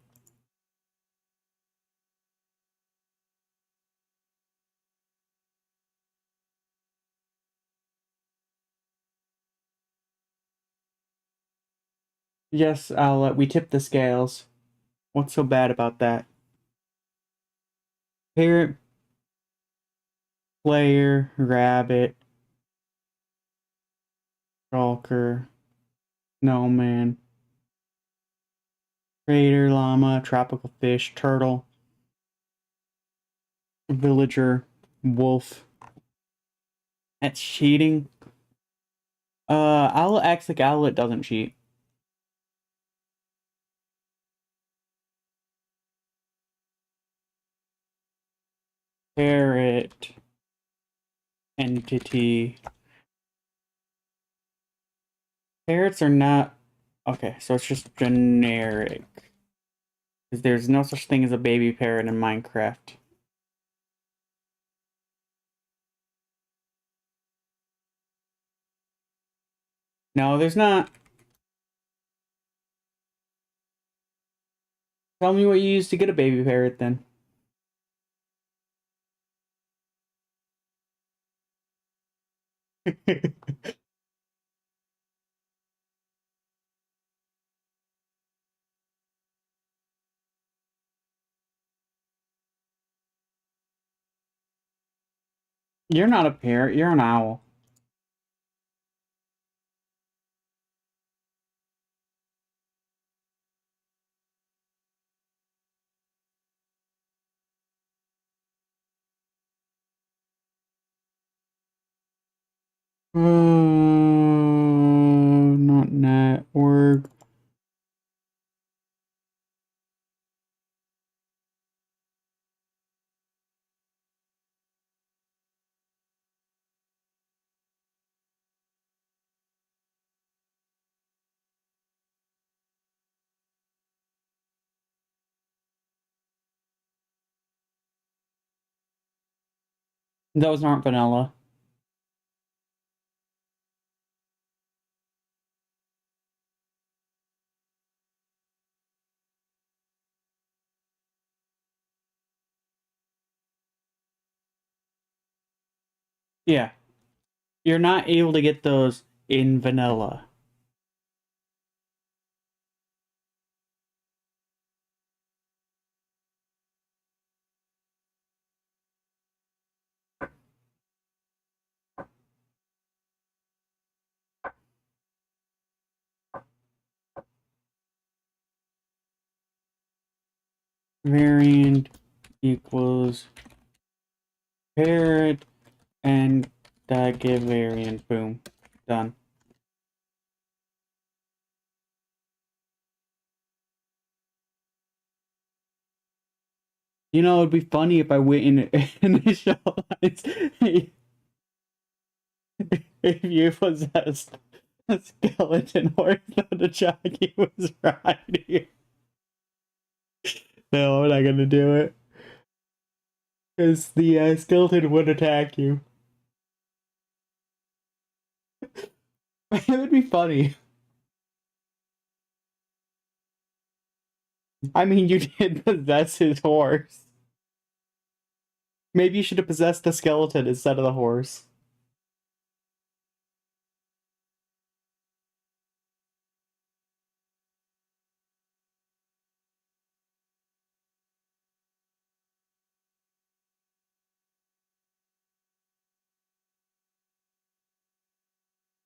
Yes, we tip the scales. What's so bad about that? Parrot, player, rabbit, shulker, snowman, trader, llama, tropical fish, turtle, villager, wolf. That's cheating. Owlet acts like Owlet doesn't cheat. Parrot entity. Parrots are not... Okay, so it's just generic. Because there's no such thing as a baby parrot in Minecraft. No, there's not. Tell me what you used to get a baby parrot then. You're not a parrot, you're an owl. Not network. Those aren't vanilla. Yeah. You're not able to get those in vanilla. Variant equals parrot and give variant. Boom. Done. You know, it'd be funny if I went in initialize if you possessed a skeleton horse that the jockey was riding. No, I'm not gonna do it. Because the skeleton would attack you. It would be funny. I mean, you did possess his horse. Maybe you should have possessed the skeleton instead of the horse.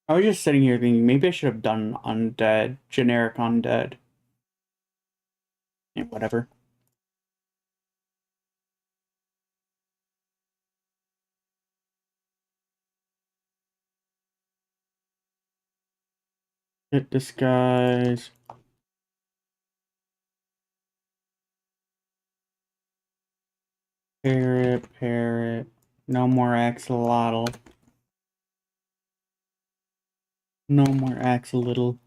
I was just sitting here thinking, maybe I should have done undead, generic undead. Yeah, whatever. Hit disguise. Parrot, parrot. No more axolotl. No more axolotl.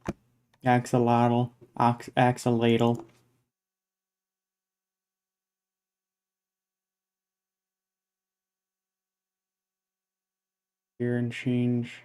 Axolotl. Axolotl. Here and change.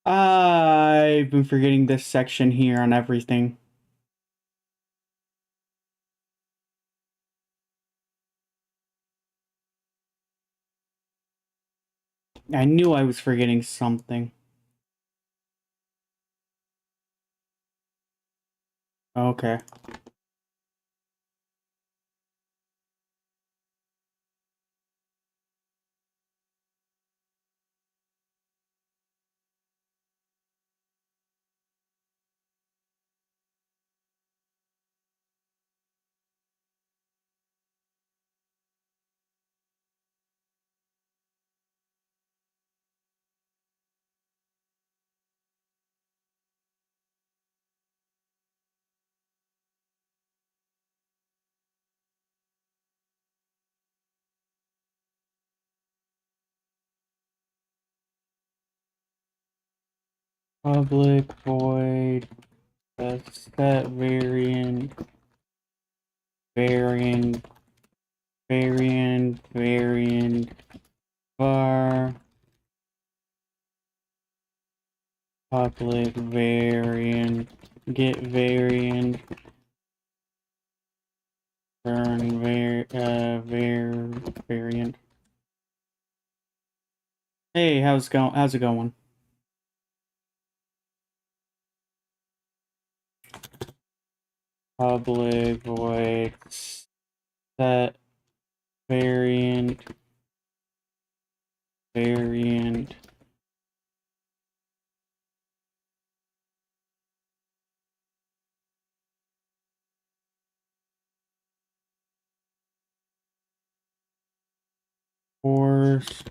I've been forgetting this section here on everything. I knew I was forgetting something. Okay. public void set variant var public variant get variant turn variant. Hey, how's it going? Public void set variant course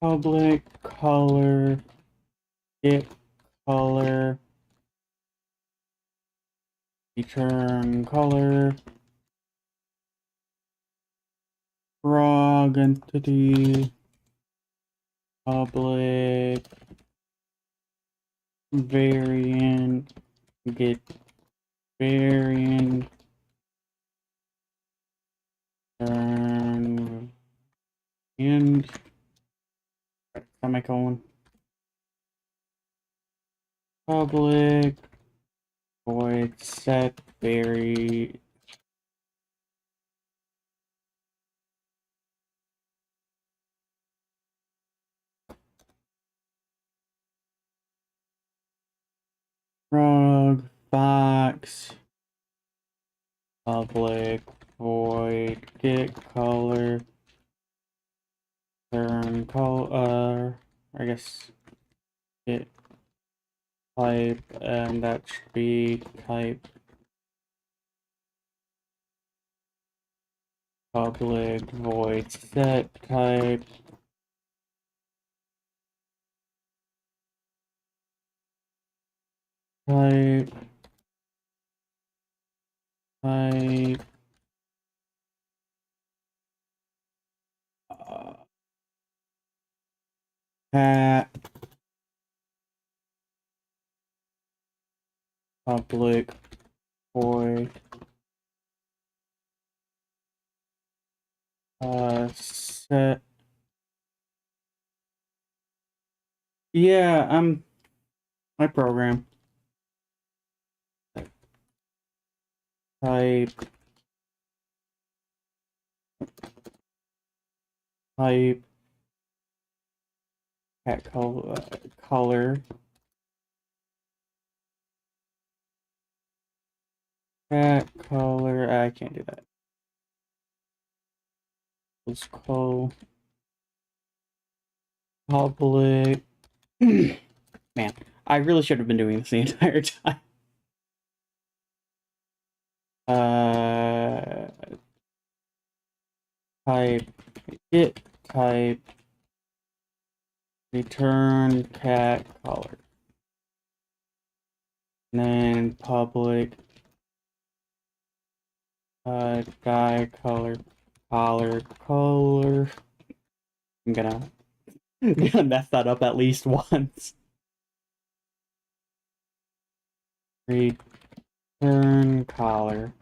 public color get color return color frog entity public variant get variant turn and semicolon public void set vary frog fox public void get color turn color I guess get type and that should be type public void set type type type cat public void set my program type cat color cat color I can't do that. Let's call public man, I really should have been doing this the entire time. Type get type return cat color and then public guy color I'm gonna mess that up at least once. Return color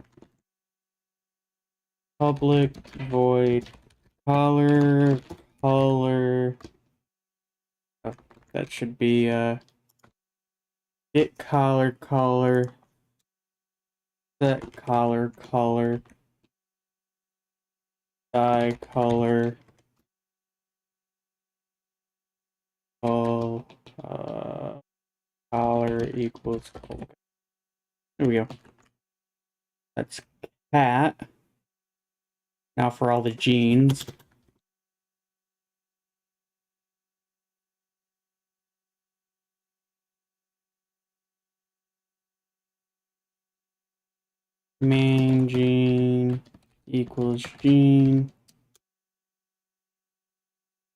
public void color oh, that should be get color set color dye color color equals color. There we go. That's cat. Now for all the genes. Main gene equals gene.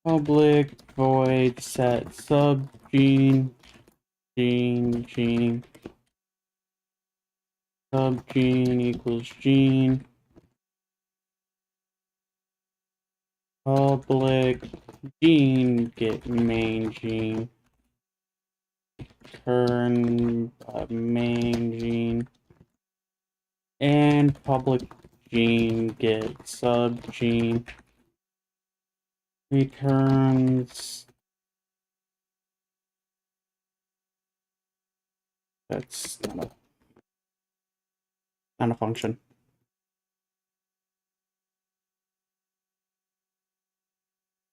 Public void set subgene gene sub gene equals gene public gene get main gene turn main gene and public gene get sub gene returns. That's not a function.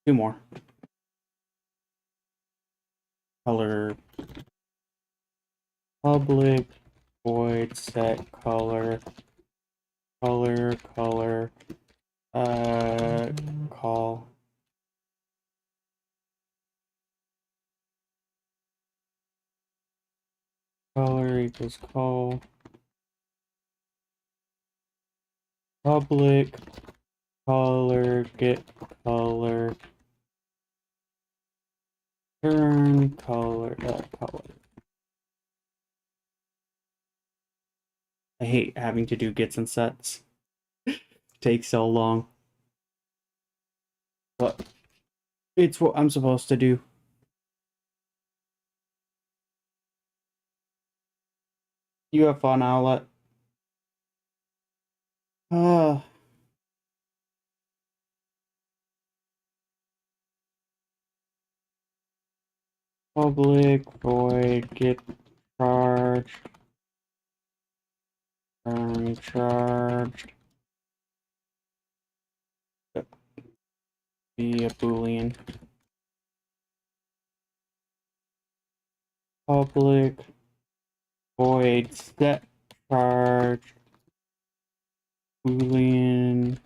Two more. Color public void set color call color equals call public color get color turn color color. I hate having to do gets and sets. Takes so long. But it's what I'm supposed to do. You have fun, Owlet. Public void get charged. Charged. Be a boolean. Public void set charge boolean.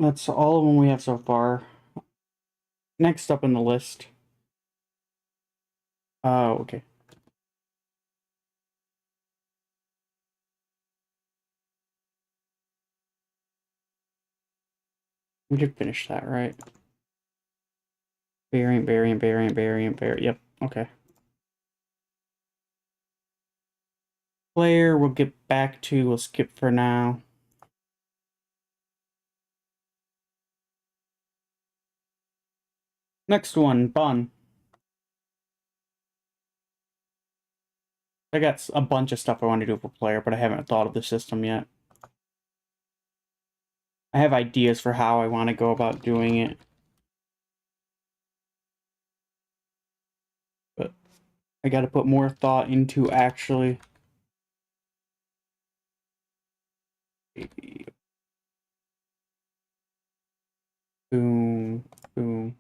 That's all of them we have so far. Next up in the list. Oh, okay. We did finish that, right? Variant. Yep, okay. Player we'll get back to, we'll skip for now. Next one, bun. I got a bunch of stuff I want to do for player, but I haven't thought of the system yet. I have ideas for how I want to go about doing it. But I got to put more thought into actually. Boom, boom.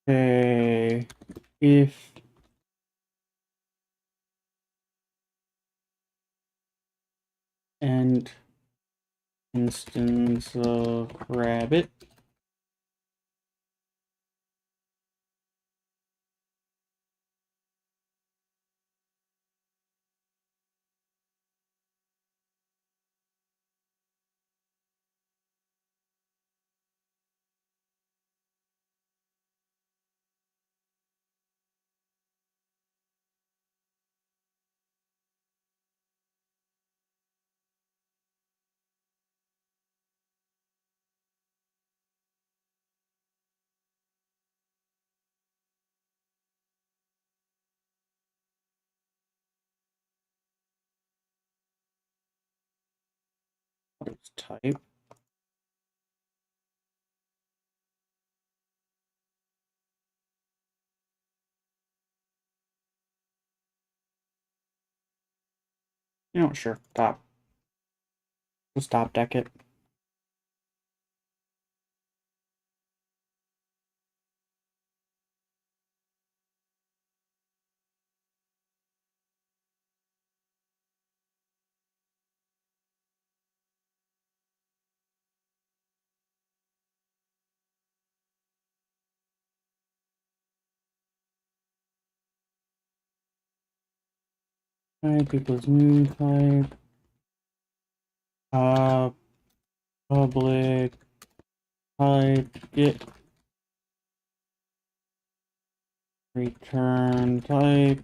Okay, if and instance of rabbit. Let's type. You know, sure. Top. Let's top deck it. Type equals new type. Public type get return type.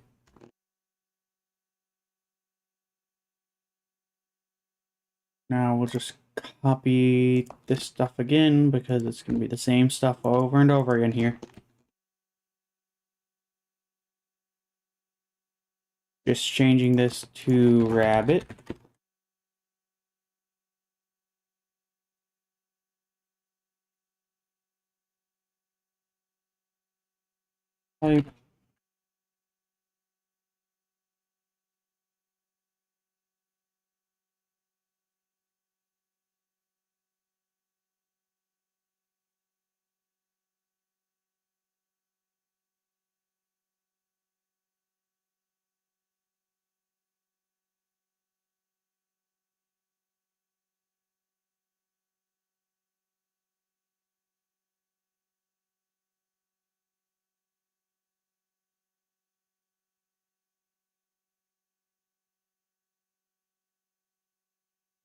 Now we'll just copy this stuff again because it's going to be the same stuff over and over again here. Just changing this to rabbit. Type.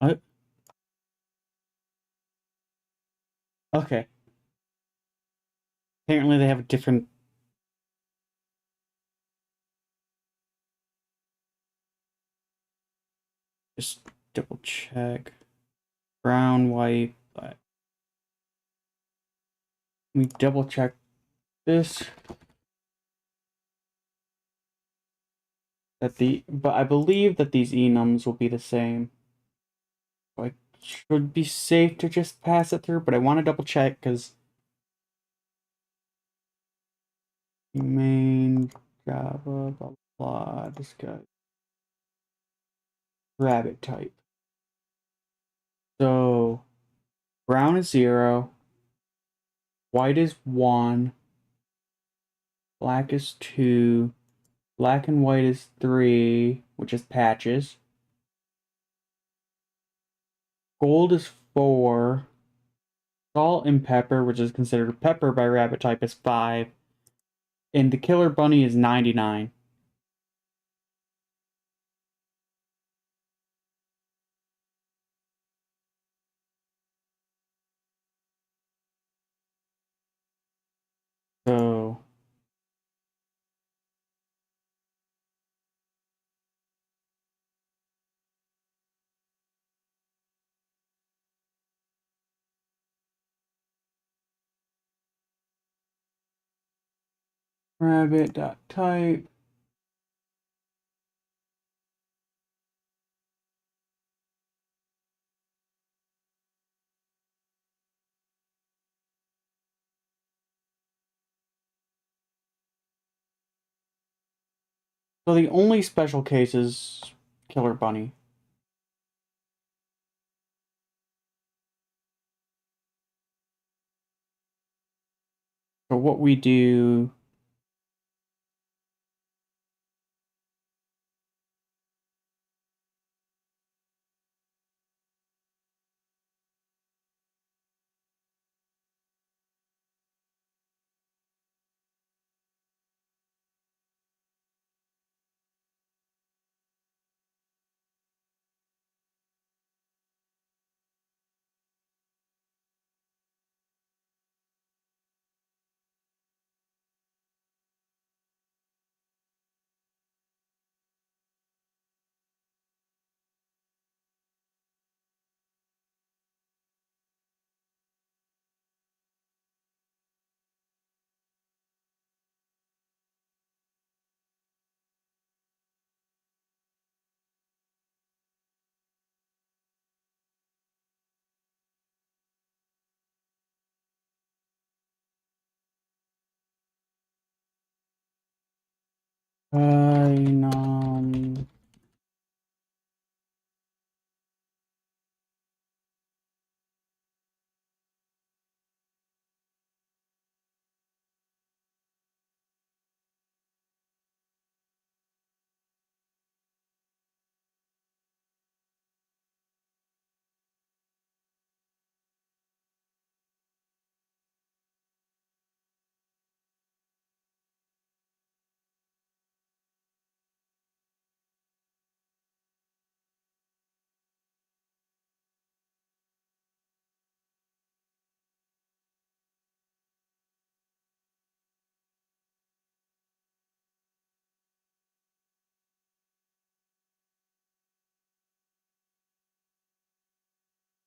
What? Okay. Apparently they have a different... Just double check. Brown, white, black. Let me double check this. But I believe that these enums will be the same. So I should be safe to just pass it through, but I want to double check because main Java blah blah this guy rabbit type. So brown is 0, white is 1, black is 2, black and white is 3, which is patches. Gold is 4. Salt and pepper, which is considered pepper by rabbit type, is 5. And the killer bunny is 99. So rabbit.type. So the only special case is killer bunny. So what we do um,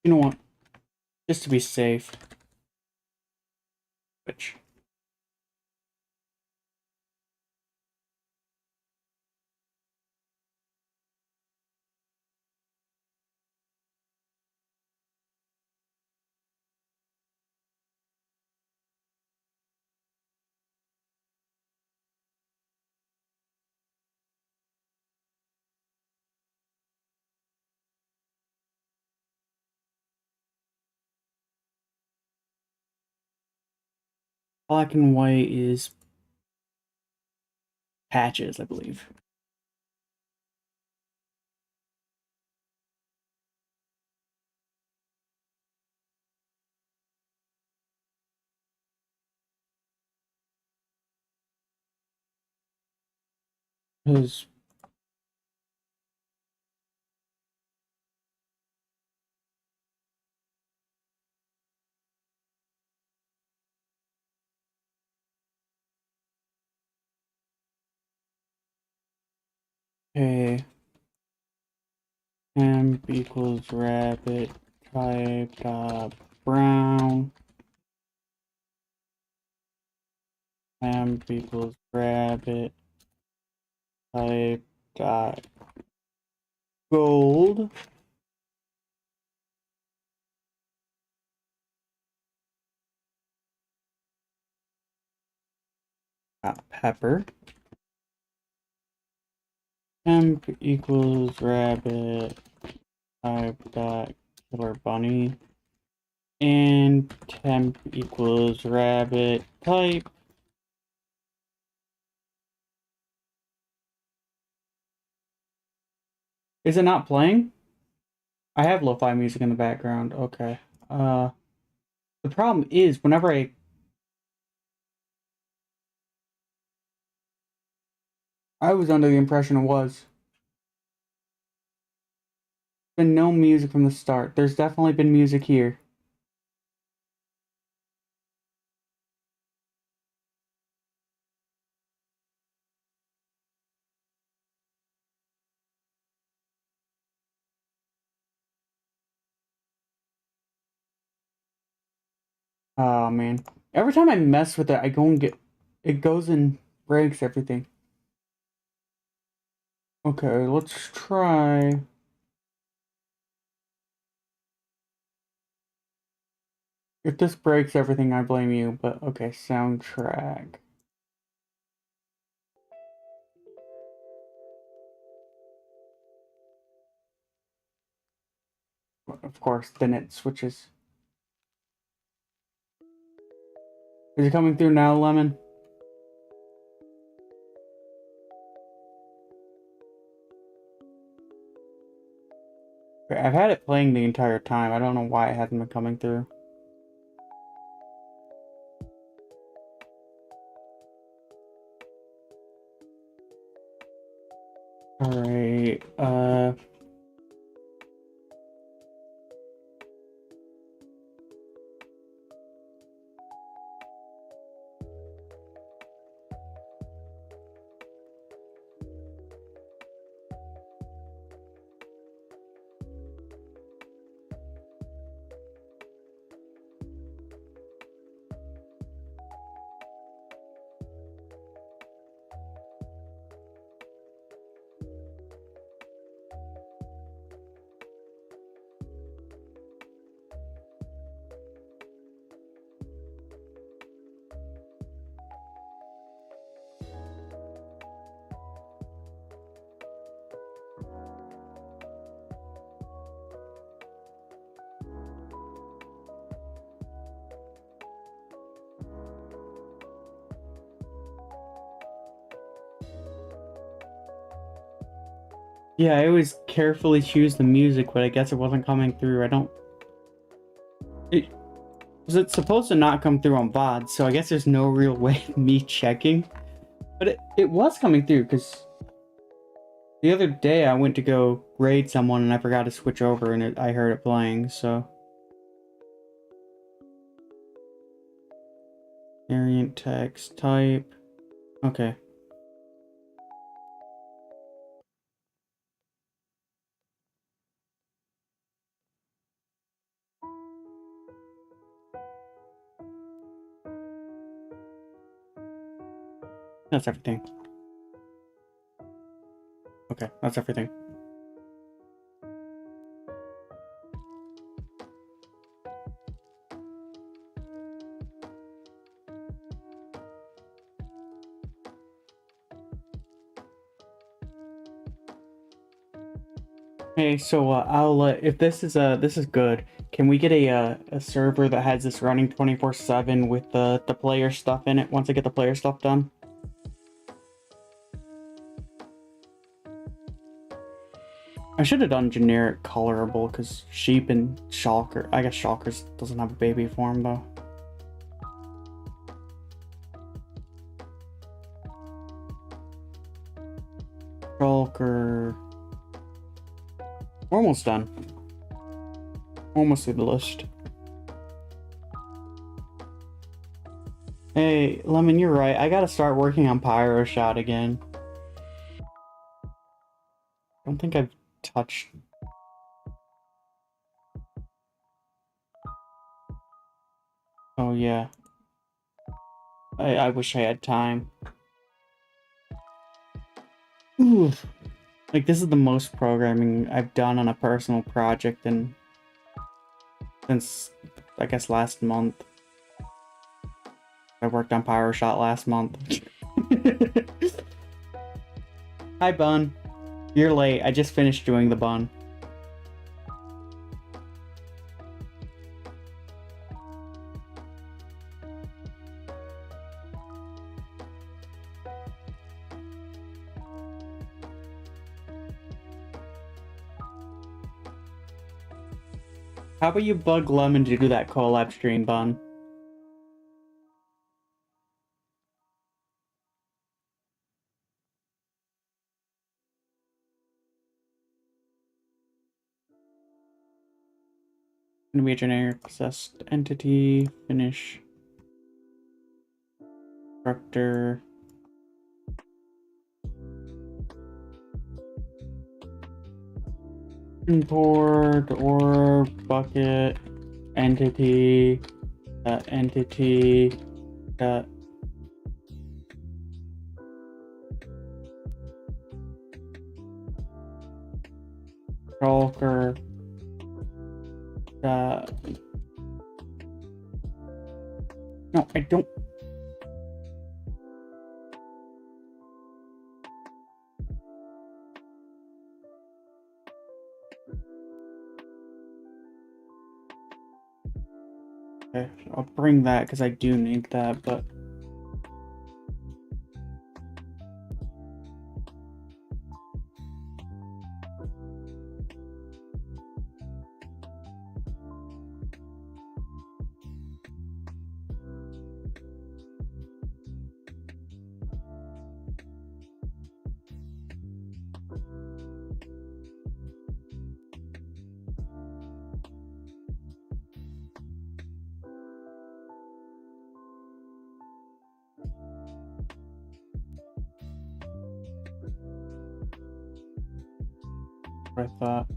You know what? Just to be safe. Which. Black and white is patches, I believe. Because okay, temp equals rabbit type dot brown. Temp equals rabbit type dot gold. Pepper. Temp equals rabbit type dot killer bunny. And temp equals rabbit type. Is it not playing? I have lo-fi music in the background. Okay. The problem is whenever I was under the impression it was. Been no music from the start. There's definitely been music here. Oh man. Every time I mess with it, I go and get it goes and breaks everything. Okay, let's try. If this breaks everything, I blame you, but okay, soundtrack. Of course, then it switches. Is it coming through now, Lemon? Okay, I've had it playing the entire time. I don't know why it hasn't been coming through. Alright, yeah, I always carefully choose the music, but I guess it wasn't coming through. Was it supposed to not come through on VOD, so I guess there's no real way of me checking. But it was coming through, because the other day I went to go raid someone and I forgot to switch over and I heard it playing, so. Variant text type. Okay. That's everything. Okay, that's everything. Hey, so owlet, if this is good, can we get a server that has this running 24/7 with the player stuff in it once I get the player stuff done? I should have done generic colorable because sheep and shulker. I guess shulkers doesn't have a baby form though. Shulker. We're almost done. Almost through the list. Hey, Lemon, you're right. I gotta start working on Pyro Shot again. I don't think I've touched. Oh yeah. I wish I had time. Ooh. Like, this is the most programming I've done on a personal project since, I guess, last month. I worked on Pyro Shot last month. Hi, Bun. You're late. I just finished doing the bun. How about you bug Lemon to do that collab stream, Bun? Gonna be a generic possessed entity. Finish. Constructor. Import or bucket entity. Entity. Shulker. No, I don't. Okay, I'll bring that because I do need that, but I thought.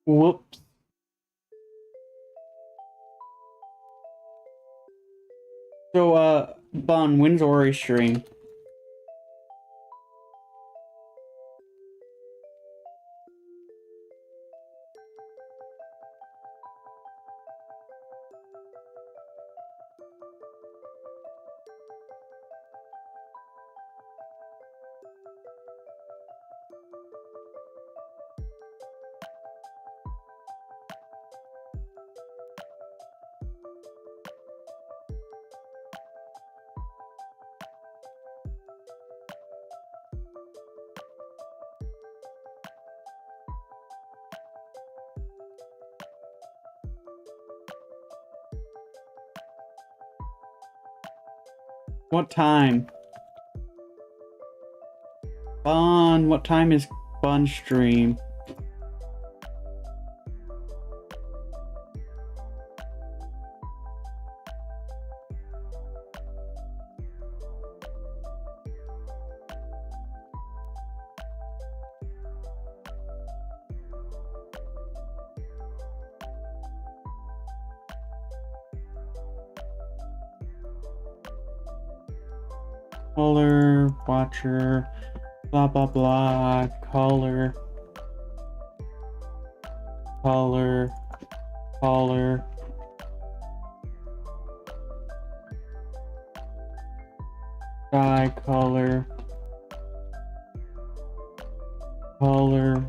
Whoops. So, Bun, when's Ori stream? What time? Bun, what time is Bun stream? Color, watcher, blah blah blah, color, color, color, sky color, color,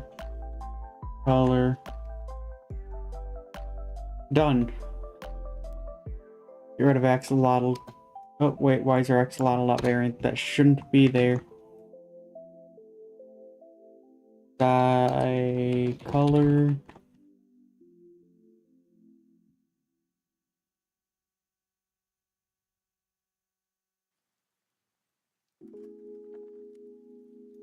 color. Done. Get rid of axolotl. Oh wait, why is there axolotl not variant? That shouldn't be there. Sky color.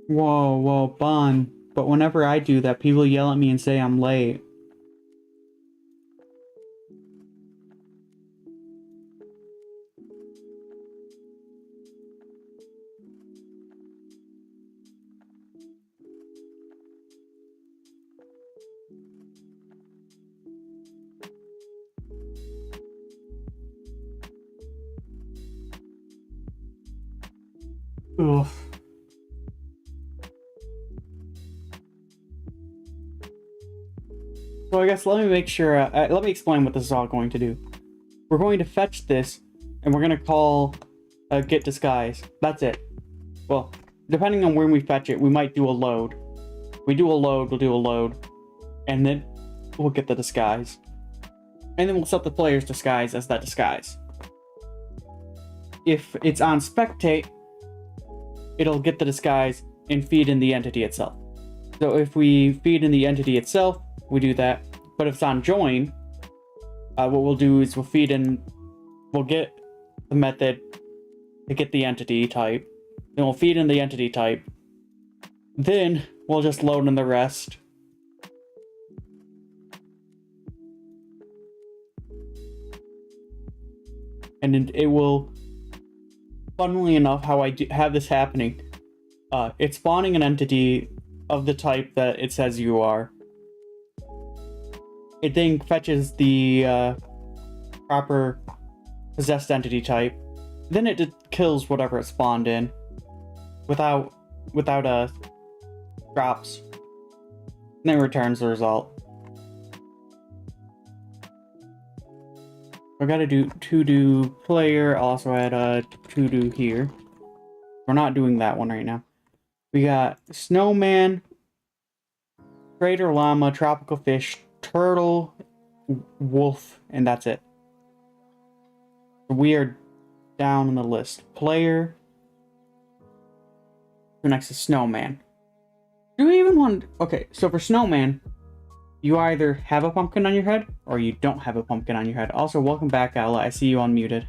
Whoa, whoa, Bun. But whenever I do that, people yell at me and say I'm late. Ugh. So I guess let me make sure, let me explain what this is all going to do. We're going to fetch this, and we're going to call get disguise. That's it. Well, depending on when we fetch it, we might do a load. We do a load, we'll do a load, and then we'll get the disguise. And then we'll set the player's disguise as that disguise. If it's on spectate, it'll get the disguise and feed in the entity itself. So if we feed in the entity itself, we do that. But if it's on join, what we'll do is we'll get the method to get the entity type. Then we'll feed in the entity type. Then we'll just load in the rest. And it will, funnily enough, how I have this happening, it's spawning an entity of the type that it says you are. It then fetches the proper possessed entity type. Then it kills whatever it spawned in without drops. And then returns the result. I gotta do to-do player, also add a to-do here. We're not doing that one right now. We got snowman, crater llama, tropical fish, turtle, wolf, and that's it. We are down on the list. Player. Next is snowman. Do we even want... Okay, so for snowman, you either have a pumpkin on your head, or you don't have a pumpkin on your head. Also, welcome back, Ella. I see you unmuted.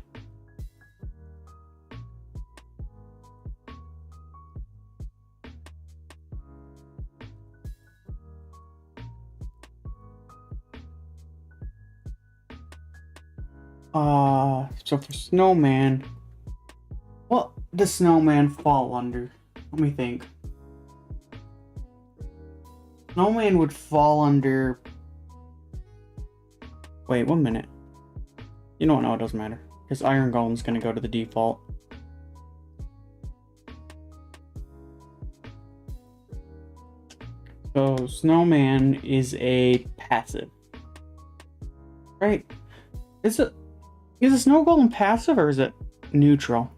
So for snowman, what does snowman fall under? Let me think. Snowman would fall under... Wait, 1 minute. You know what? No, it doesn't matter. Because Iron Golem's gonna go to the default. So, Snowman is a passive. Right? Is a Snow Golem passive or is it neutral?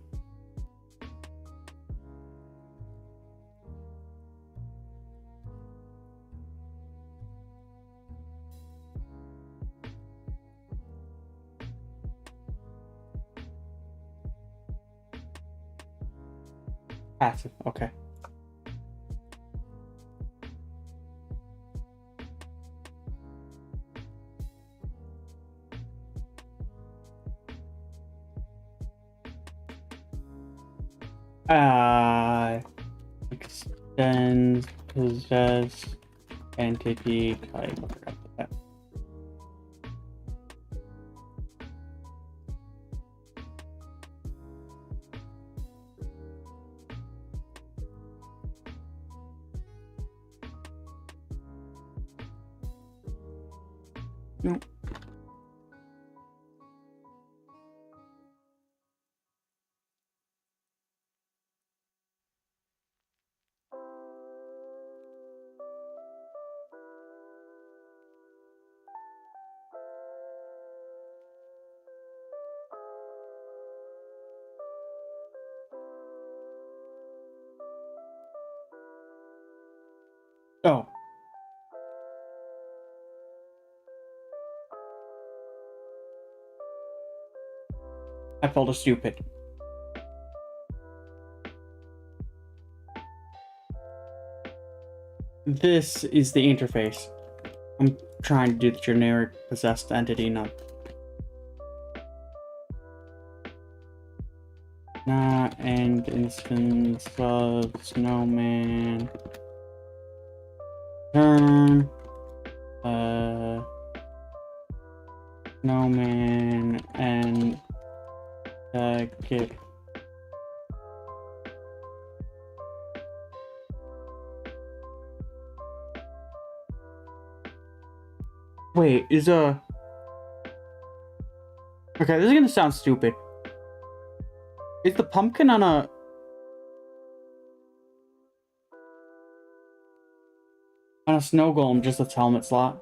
Passive, okay. Then possess entity type. I forgot that. Nope. Oh. I felt a stupid. This is the interface. I'm trying to do the generic possessed entity, not end instance of snowman. Turn snowman and get wait, is okay, this is gonna sound stupid. Is the pumpkin on a snow golem just its helmet slot?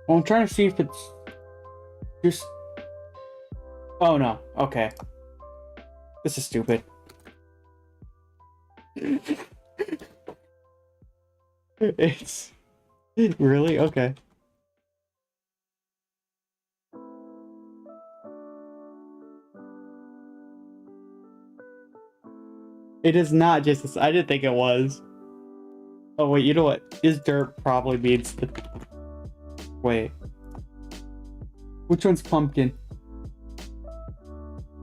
Well, I'm trying to see if it's just... Oh, no. Okay. This is stupid. It's... Really? Okay. It is not just this. I didn't think it was. Oh, wait, you know what? Is dirt probably means the... Wait. Which one's pumpkin?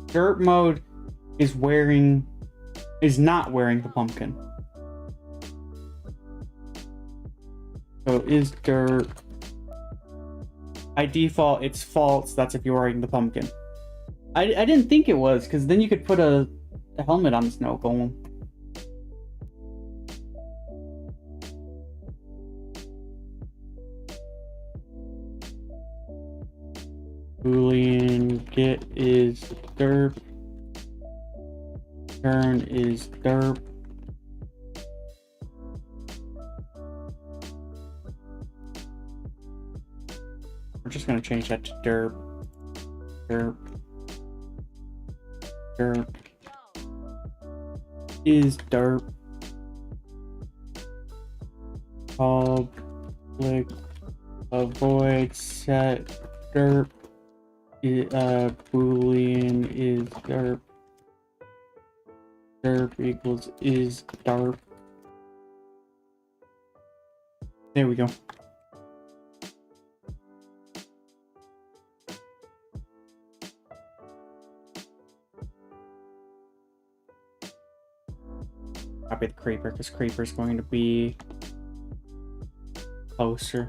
Dirt mode is not wearing the pumpkin. So is dirt... By default, it's false. That's if you're wearing the pumpkin. I didn't think it was, because then you could put a helmet on the snow golem. Boolean get is derp. Turn is derp. We're just gonna change that to derp. Derp. Derp. Is derp. Public avoid set derp. Boolean is derp. Derp equals is derp. There we go. Copy the creeper because creeper's going to be closer.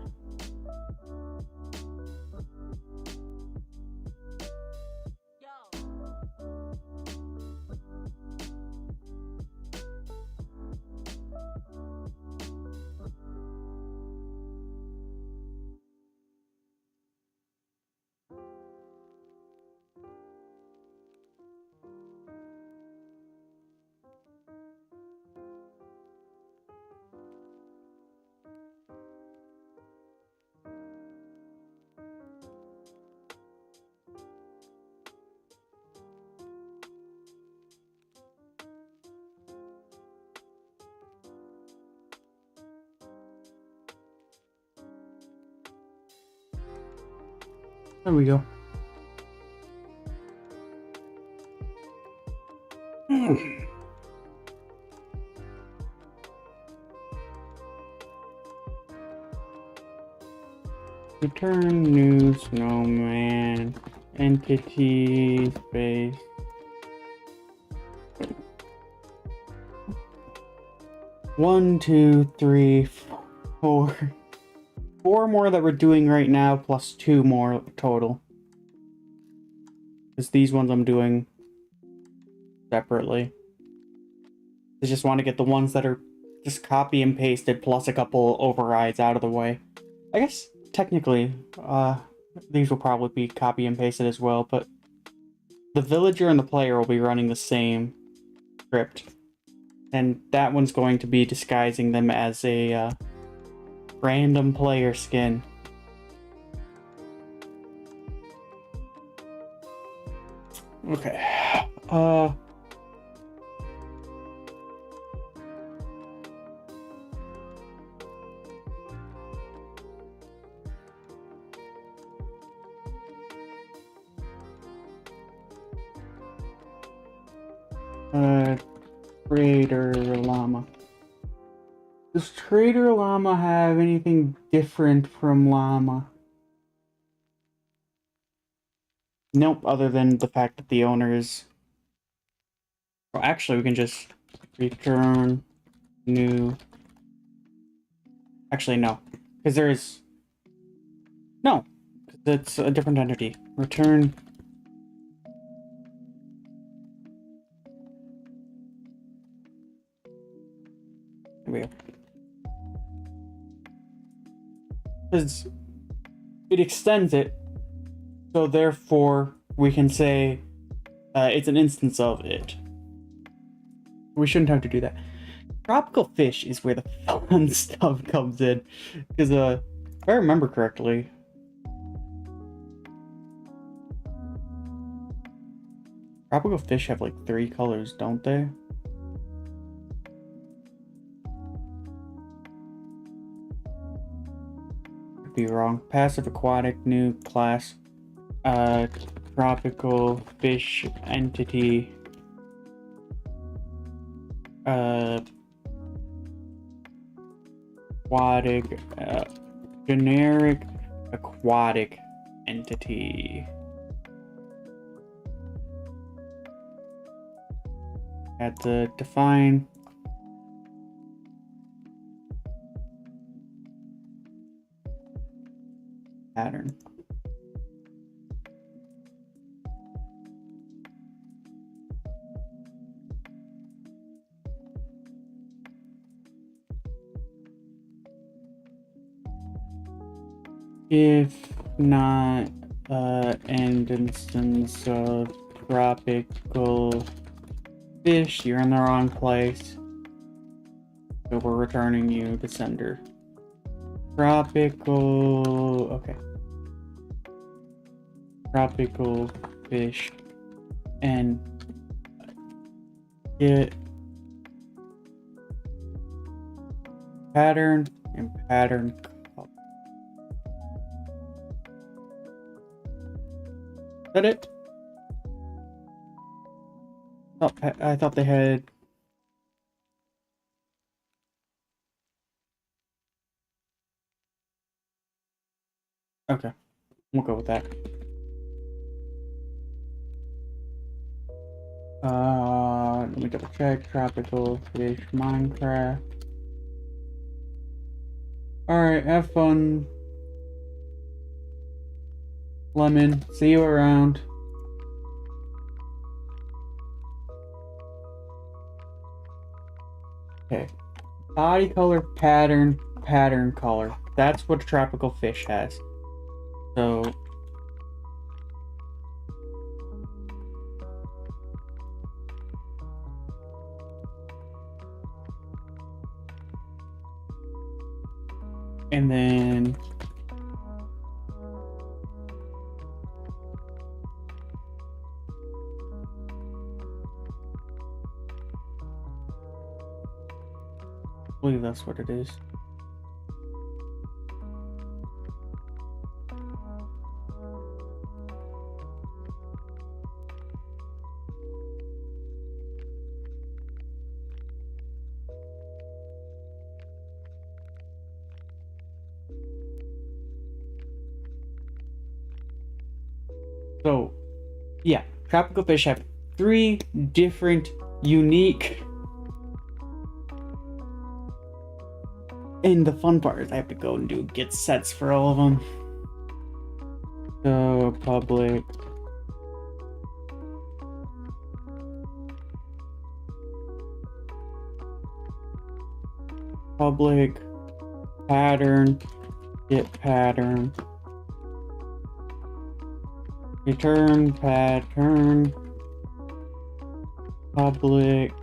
There we go. Return new snowman entity space. One, two, three, four. Four more that we're doing right now, plus two more total. Because these ones I'm doing separately. I just want to get the ones that are just copy and pasted, plus a couple overrides out of the way. I guess, technically, these will probably be copy and pasted as well, but the villager and the player will be running the same script. And that one's going to be disguising them as a random player skin. Okay. Trader Llama. Does Trader Llama have anything different from Llama? Nope, other than the fact that the owner is... Well, actually, we can just return new... Actually, no. Because there is... No! Because it's a different entity. Return... There we go. Because it extends it, so therefore we can say it's an instance of it. We shouldn't have to do that. Tropical fish is where the fun stuff comes in. Because if I remember correctly, tropical fish have like 3 colors, don't they? Could be wrong. Passive aquatic, new class. Tropical fish entity. Aquatic, generic aquatic entity. At the define pattern. If not an instance of tropical fish, you're in the wrong place. So we're returning you to sender. Tropical... Okay. Tropical fish. And get pattern and pattern color. Is that it? Oh, I thought they had... Okay, we'll go with that. Let me double check. Tropical fish Minecraft. Alright, have fun. Lemon, see you around. Okay. Body color, pattern, pattern color. That's what a tropical fish has. So... And then... I believe that's what it is. So, yeah, tropical fish have 3 different unique. And the fun part is I have to go and do get sets for all of them. So, public. Public pattern, get pattern. Return pattern. Public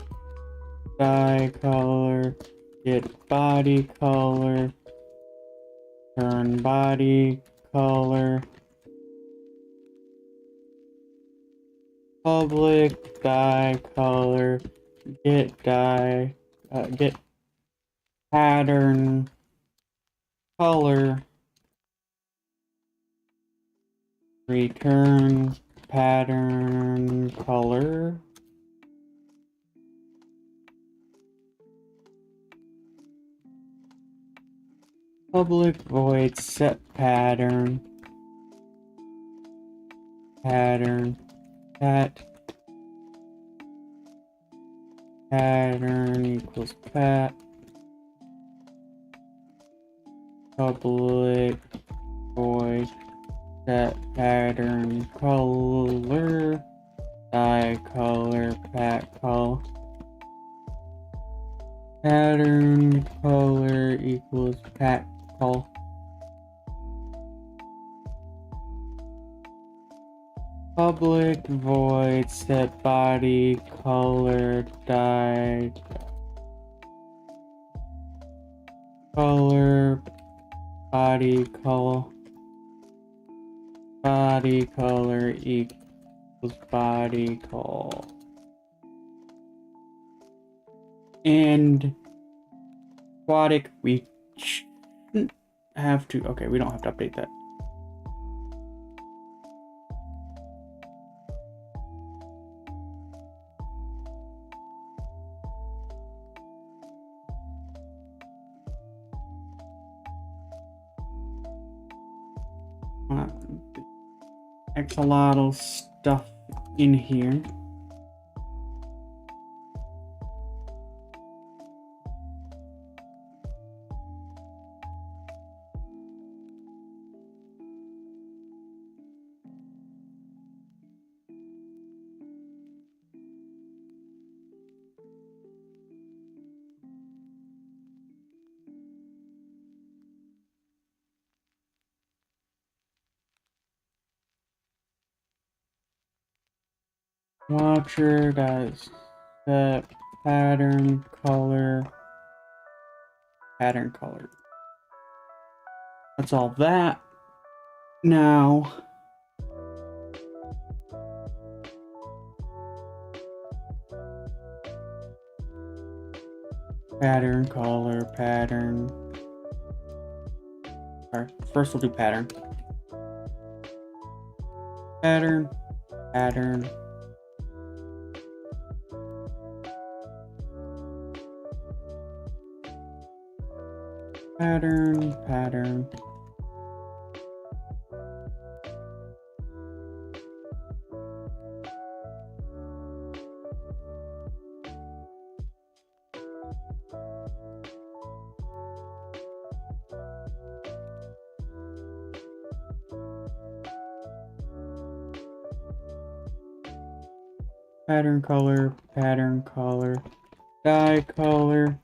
dye color, get body color, turn body color, public dye color, get dye, get pattern color, return pattern color. Public void set pattern pattern pattern equals pat public void set pattern color dye color pat color pattern color equals pat color. Public void set body color dye color body color equals body color. And aquatic, we shouldn't have to. Okay, we don't have to update that. Axolotl stuff in here. Watcher does the pattern color. That's all that. Now, pattern color pattern. All right, first we'll do pattern. Pattern. Pattern color, dye color,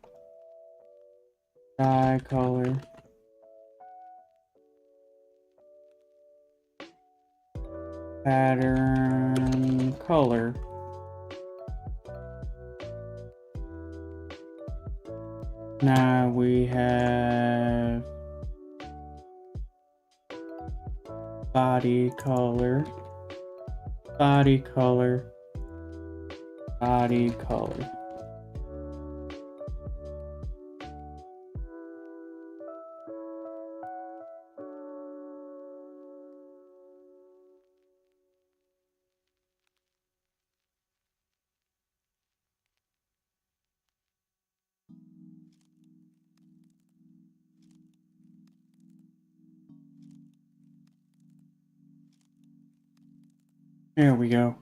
pattern color. Now we have body color. There we go.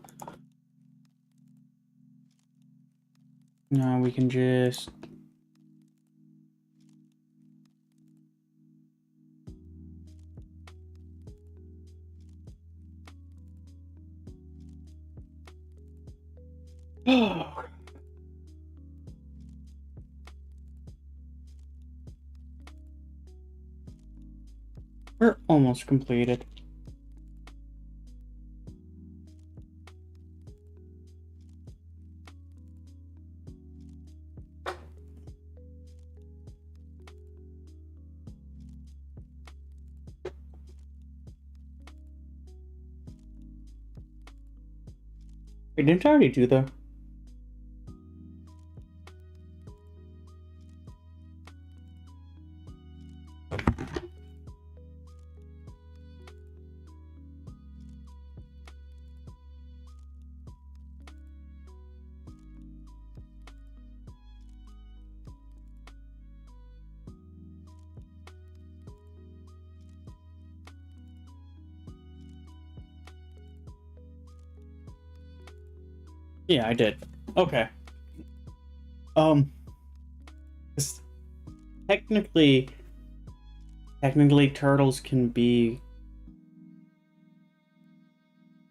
Now we can just... We're almost completed. Wait, didn't I already do the... Yeah, I did. Okay. 'Cause technically turtles can be...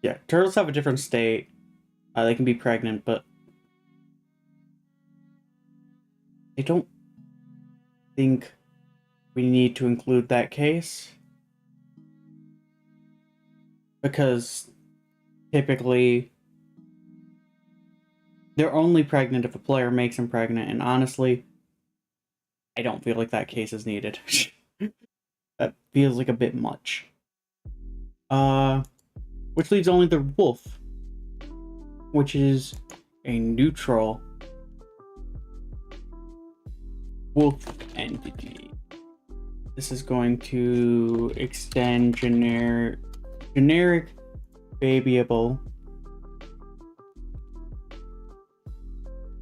Yeah, turtles have a different state. They can be pregnant, but I don't think we need to include that case. Because typically they're only pregnant if a player makes them pregnant, and honestly, I don't feel like that case is needed. That feels like a bit much. Which leaves only the wolf, which is a neutral wolf entity. This is going to extend generic babyable.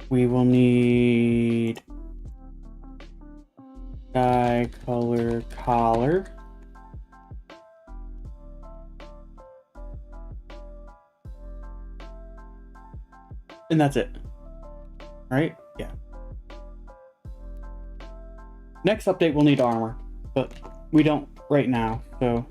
We will need dye color collar. And that's it. Right? Yeah. Next update we'll need armor, but we don't right now, so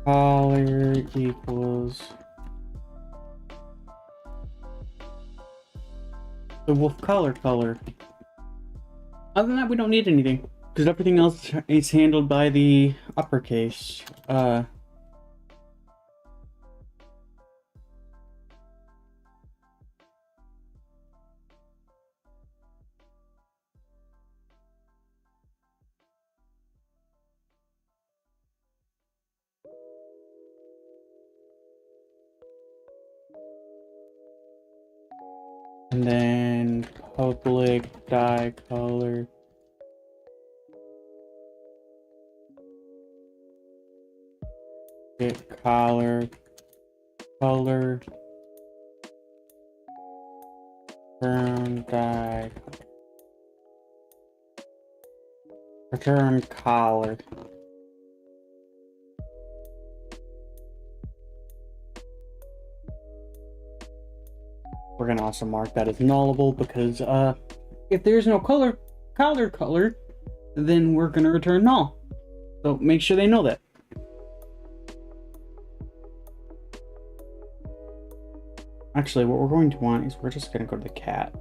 collar equals the wolf collar color. Other than that, we don't need anything because everything else is handled by the uppercase. And then public dye color. Get collar color. Return dye. Return collar. We're gonna also mark that as nullable because if there's no color, then we're gonna return null. So make sure they know that. Actually, what we're going to want is we're just gonna go to the cat.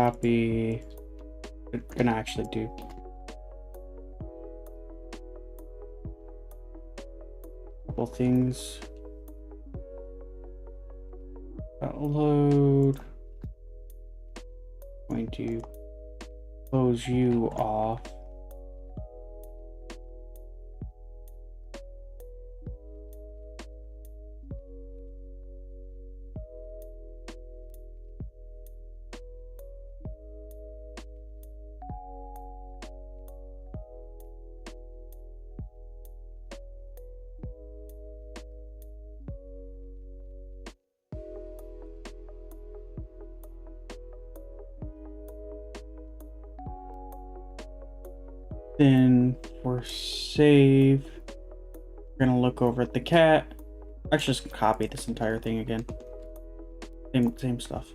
copy. I'm gonna actually do. Couple things. Upload. Going to close you off. Then for save, we're gonna look over at the cat. Let's just copy this entire thing again. Same stuff.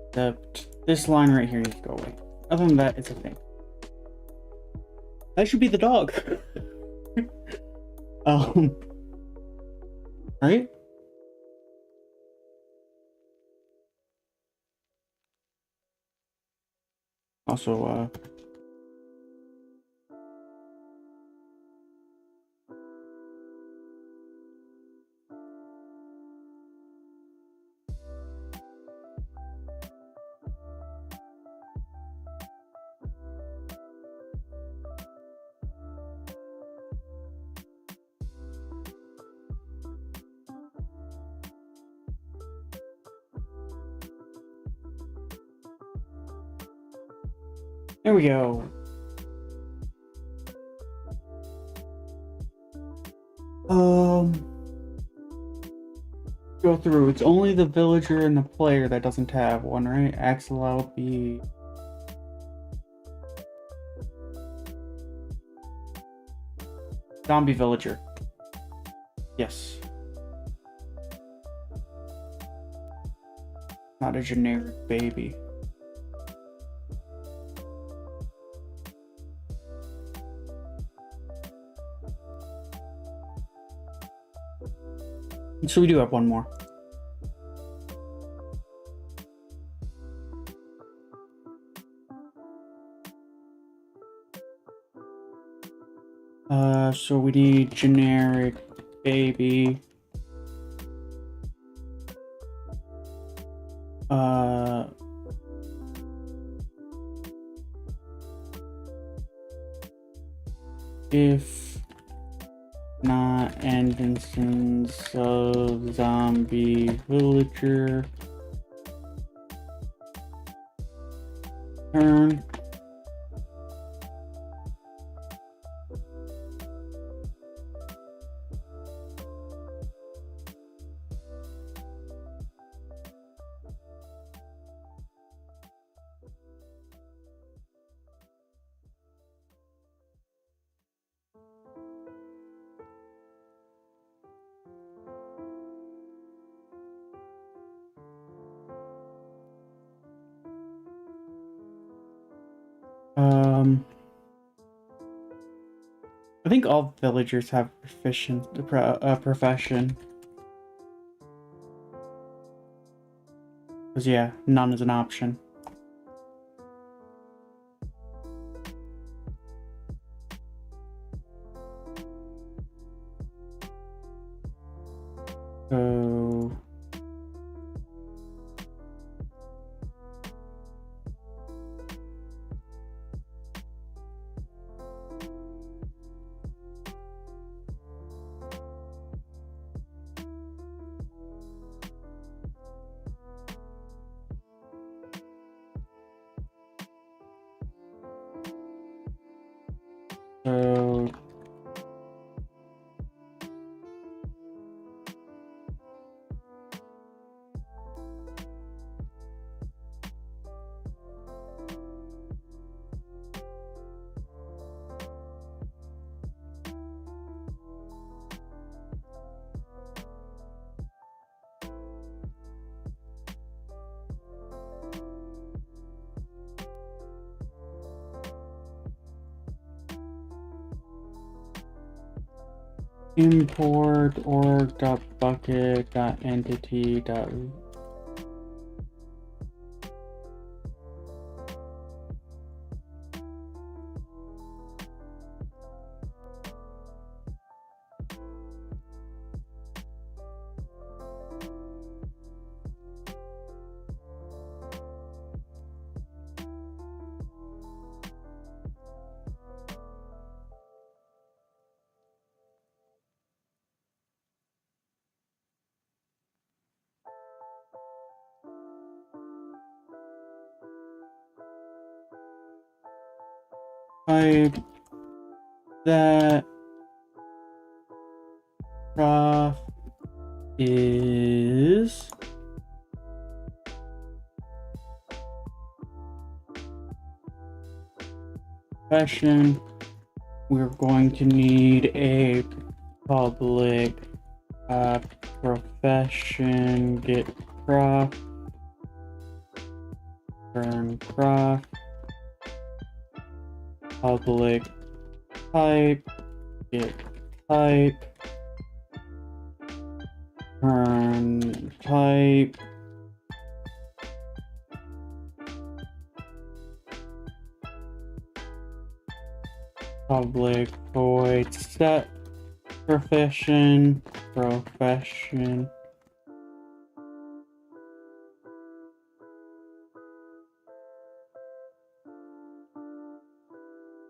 Except this line right here needs to go away. Other than that, it's a thing. That should be the dog. Right? Also, there we go. Go through. It's only the villager and the player that doesn't have one, right? Axel out the zombie villager. Yes. Not a generic baby. So we do have one more. So we need generic baby. If not, end instance of zombie villager. Turn. I think all villagers have profession. Because yeah, none is an option. So So import org.bucket.entity. Type that prof is profession. We're going to need a public profession get prof turn prof public type get type turn type public void set profession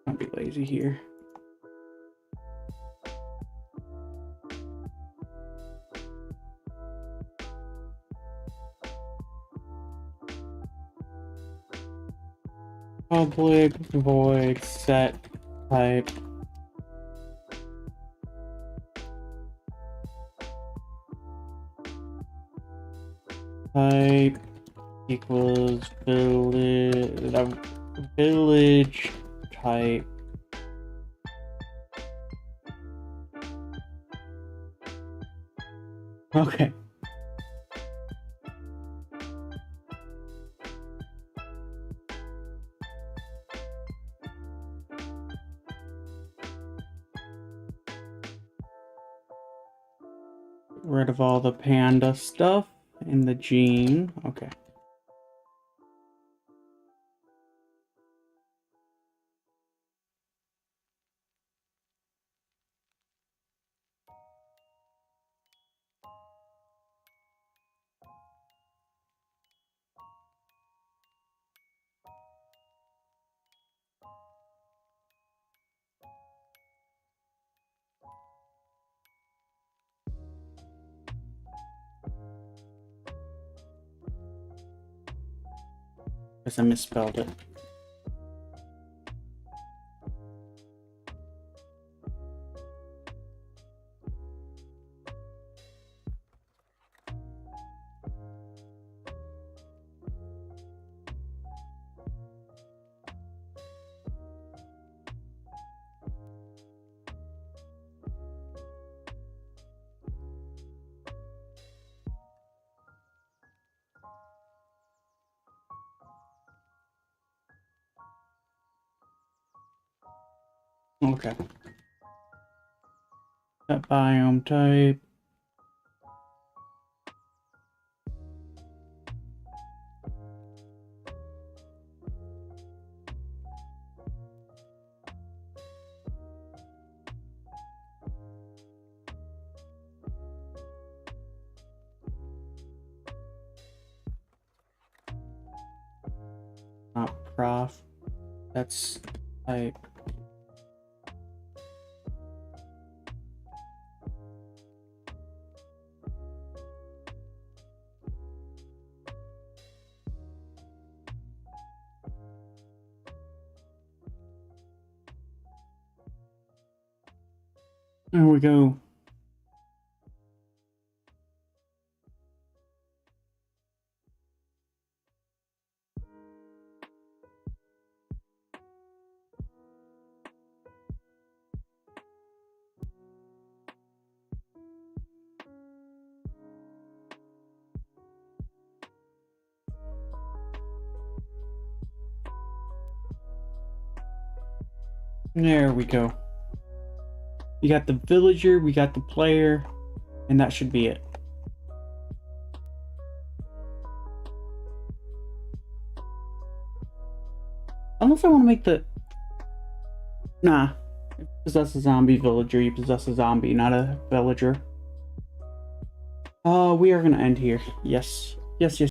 I'll be lazy here. Public void set type type equals village type okay. Get rid of all the panda stuff in the gene. Okay. Guess I misspelled it. Okay. That biome type. Not prof. That's type. There we go. There we go. You got the villager, we got the player, and that should be it. Unless I want to make the... Nah. If you possess a zombie villager, you possess a zombie, not a villager. We are going to end here. Yes. Yes, yes.